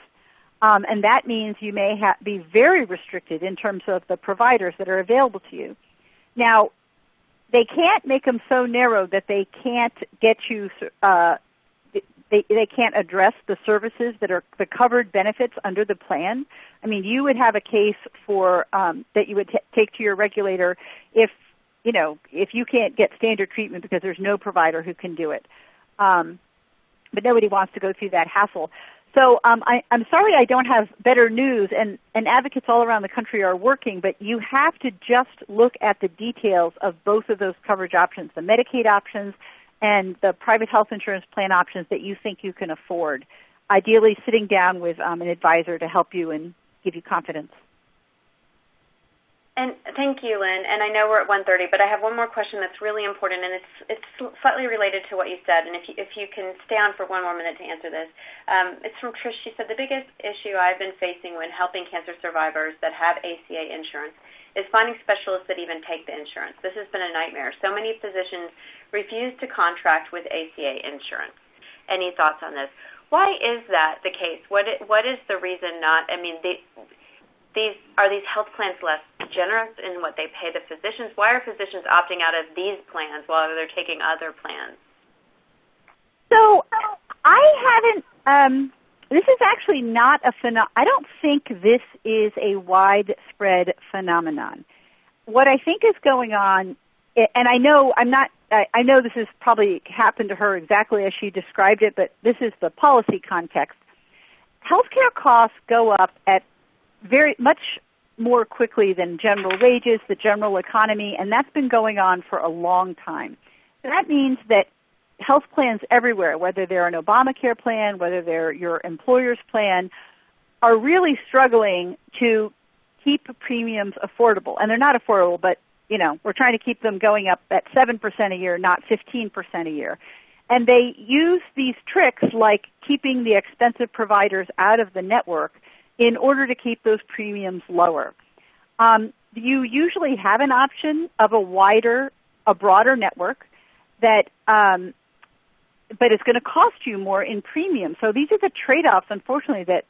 And that means you may be very restricted in terms of the providers that are available to you. Now, they can't make them so narrow that they can't get you, they can't address the services that are the covered benefits under the plan. I mean, you would have a case for that you would take to your regulator if you can't get standard treatment because there's no provider who can do it. But nobody wants to go through that hassle. So I'm sorry I don't have better news, and advocates all around the country are working, but you have to just look at the details of both of those coverage options, the Medicaid options and the private health insurance plan options that you think you can afford, ideally sitting down with an advisor to help you and give you confidence. And thank you, Lynn. And I know we're at 1:30, but I have one more question that's really important, and it's slightly related to what you said. And if you can stay on for one more minute to answer this, it's from Trish. She said the biggest issue I've been facing when helping cancer survivors that have ACA insurance is finding specialists that even take the insurance. This has been a nightmare. So many physicians refuse to contract with ACA insurance. Any thoughts on this? Why is that the case? What is the reason not? I mean, are these health plans less generous in what they pay the physicians? Why are physicians opting out of these plans while they're taking other plans? So I haven't. This is actually not a I don't think this is a widespread phenomenon. What I think is going on, and I know I know this has probably happened to her exactly as she described it, but this is the policy context. Healthcare costs go up at very much more quickly than general wages, the general economy, and that's been going on for a long time. So that means that health plans everywhere, whether they're an Obamacare plan, whether they're your employer's plan, are really struggling to keep premiums affordable. And they're not affordable, but, we're trying to keep them going up at 7% a year, not 15% a year. And they use these tricks like keeping the expensive providers out of the network in order to keep those premiums lower. You usually have an option of a broader network that but it's going to cost you more in premium. So these are the trade-offs, unfortunately, that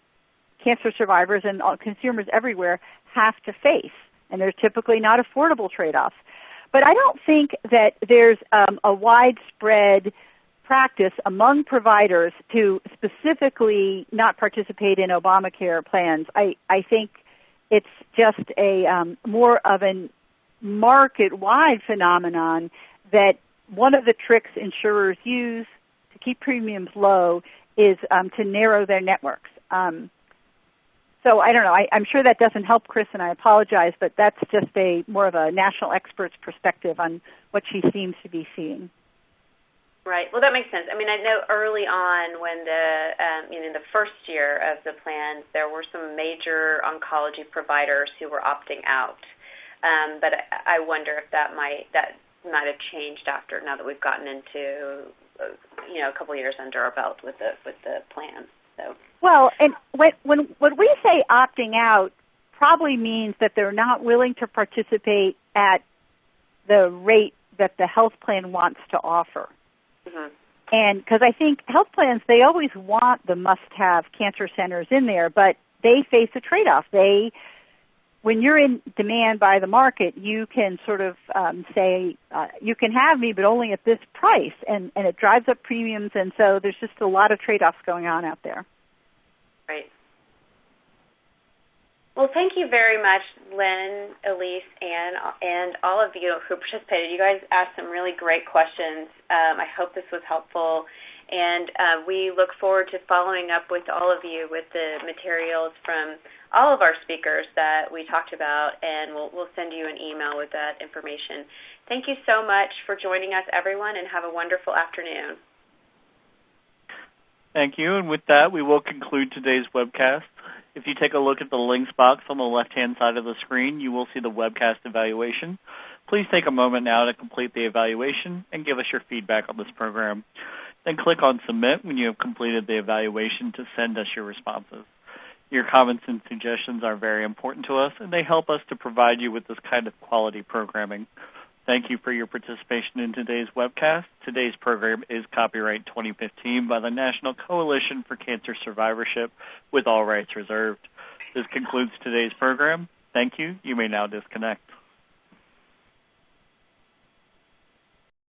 cancer survivors and consumers everywhere have to face, and they're typically not affordable trade-offs. But I don't think that there's a widespread practice among providers to specifically not participate in Obamacare plans. I think it's just a more of a market-wide phenomenon that one of the tricks insurers use to keep premiums low is to narrow their networks. So I don't know. I'm sure that doesn't help Chris, and I apologize, but that's just more of a national expert's perspective on what she seems to be seeing. Right. Well, that makes sense. I mean, I know early on when in the first year of the plans, there were some major oncology providers who were opting out. But I wonder if that might have changed now that we've gotten into a couple of years under our belt with the plans. So. Well, and when we say opting out, probably means that they're not willing to participate at the rate that the health plan wants to offer. Mm-hmm. And because I think health plans, they always want the must-have cancer centers in there, but they face a trade-off. When you're in demand by the market, you can sort of say, you can have me, but only at this price, and it drives up premiums, and so there's just a lot of trade-offs going on out there. Right. Well, thank you very much, Lynn, Elise, and all of you who participated. You guys asked some really great questions. I hope this was helpful, and we look forward to following up with all of you with the materials from all of our speakers that we talked about, and we'll send you an email with that information. Thank you so much for joining us, everyone, and have a wonderful afternoon. Thank you, and with that, we will conclude today's webcast. If you take a look at the links box on the left-hand side of the screen, you will see the webcast evaluation. Please take a moment now to complete the evaluation and give us your feedback on this program. Then click on Submit when you have completed the evaluation to send us your responses. Your comments and suggestions are very important to us, and they help us to provide you with this kind of quality programming. Thank you for your participation in today's webcast. Today's program is copyright 2015 by the National Coalition for Cancer Survivorship, with all rights reserved. This concludes today's program. Thank you. You may now disconnect.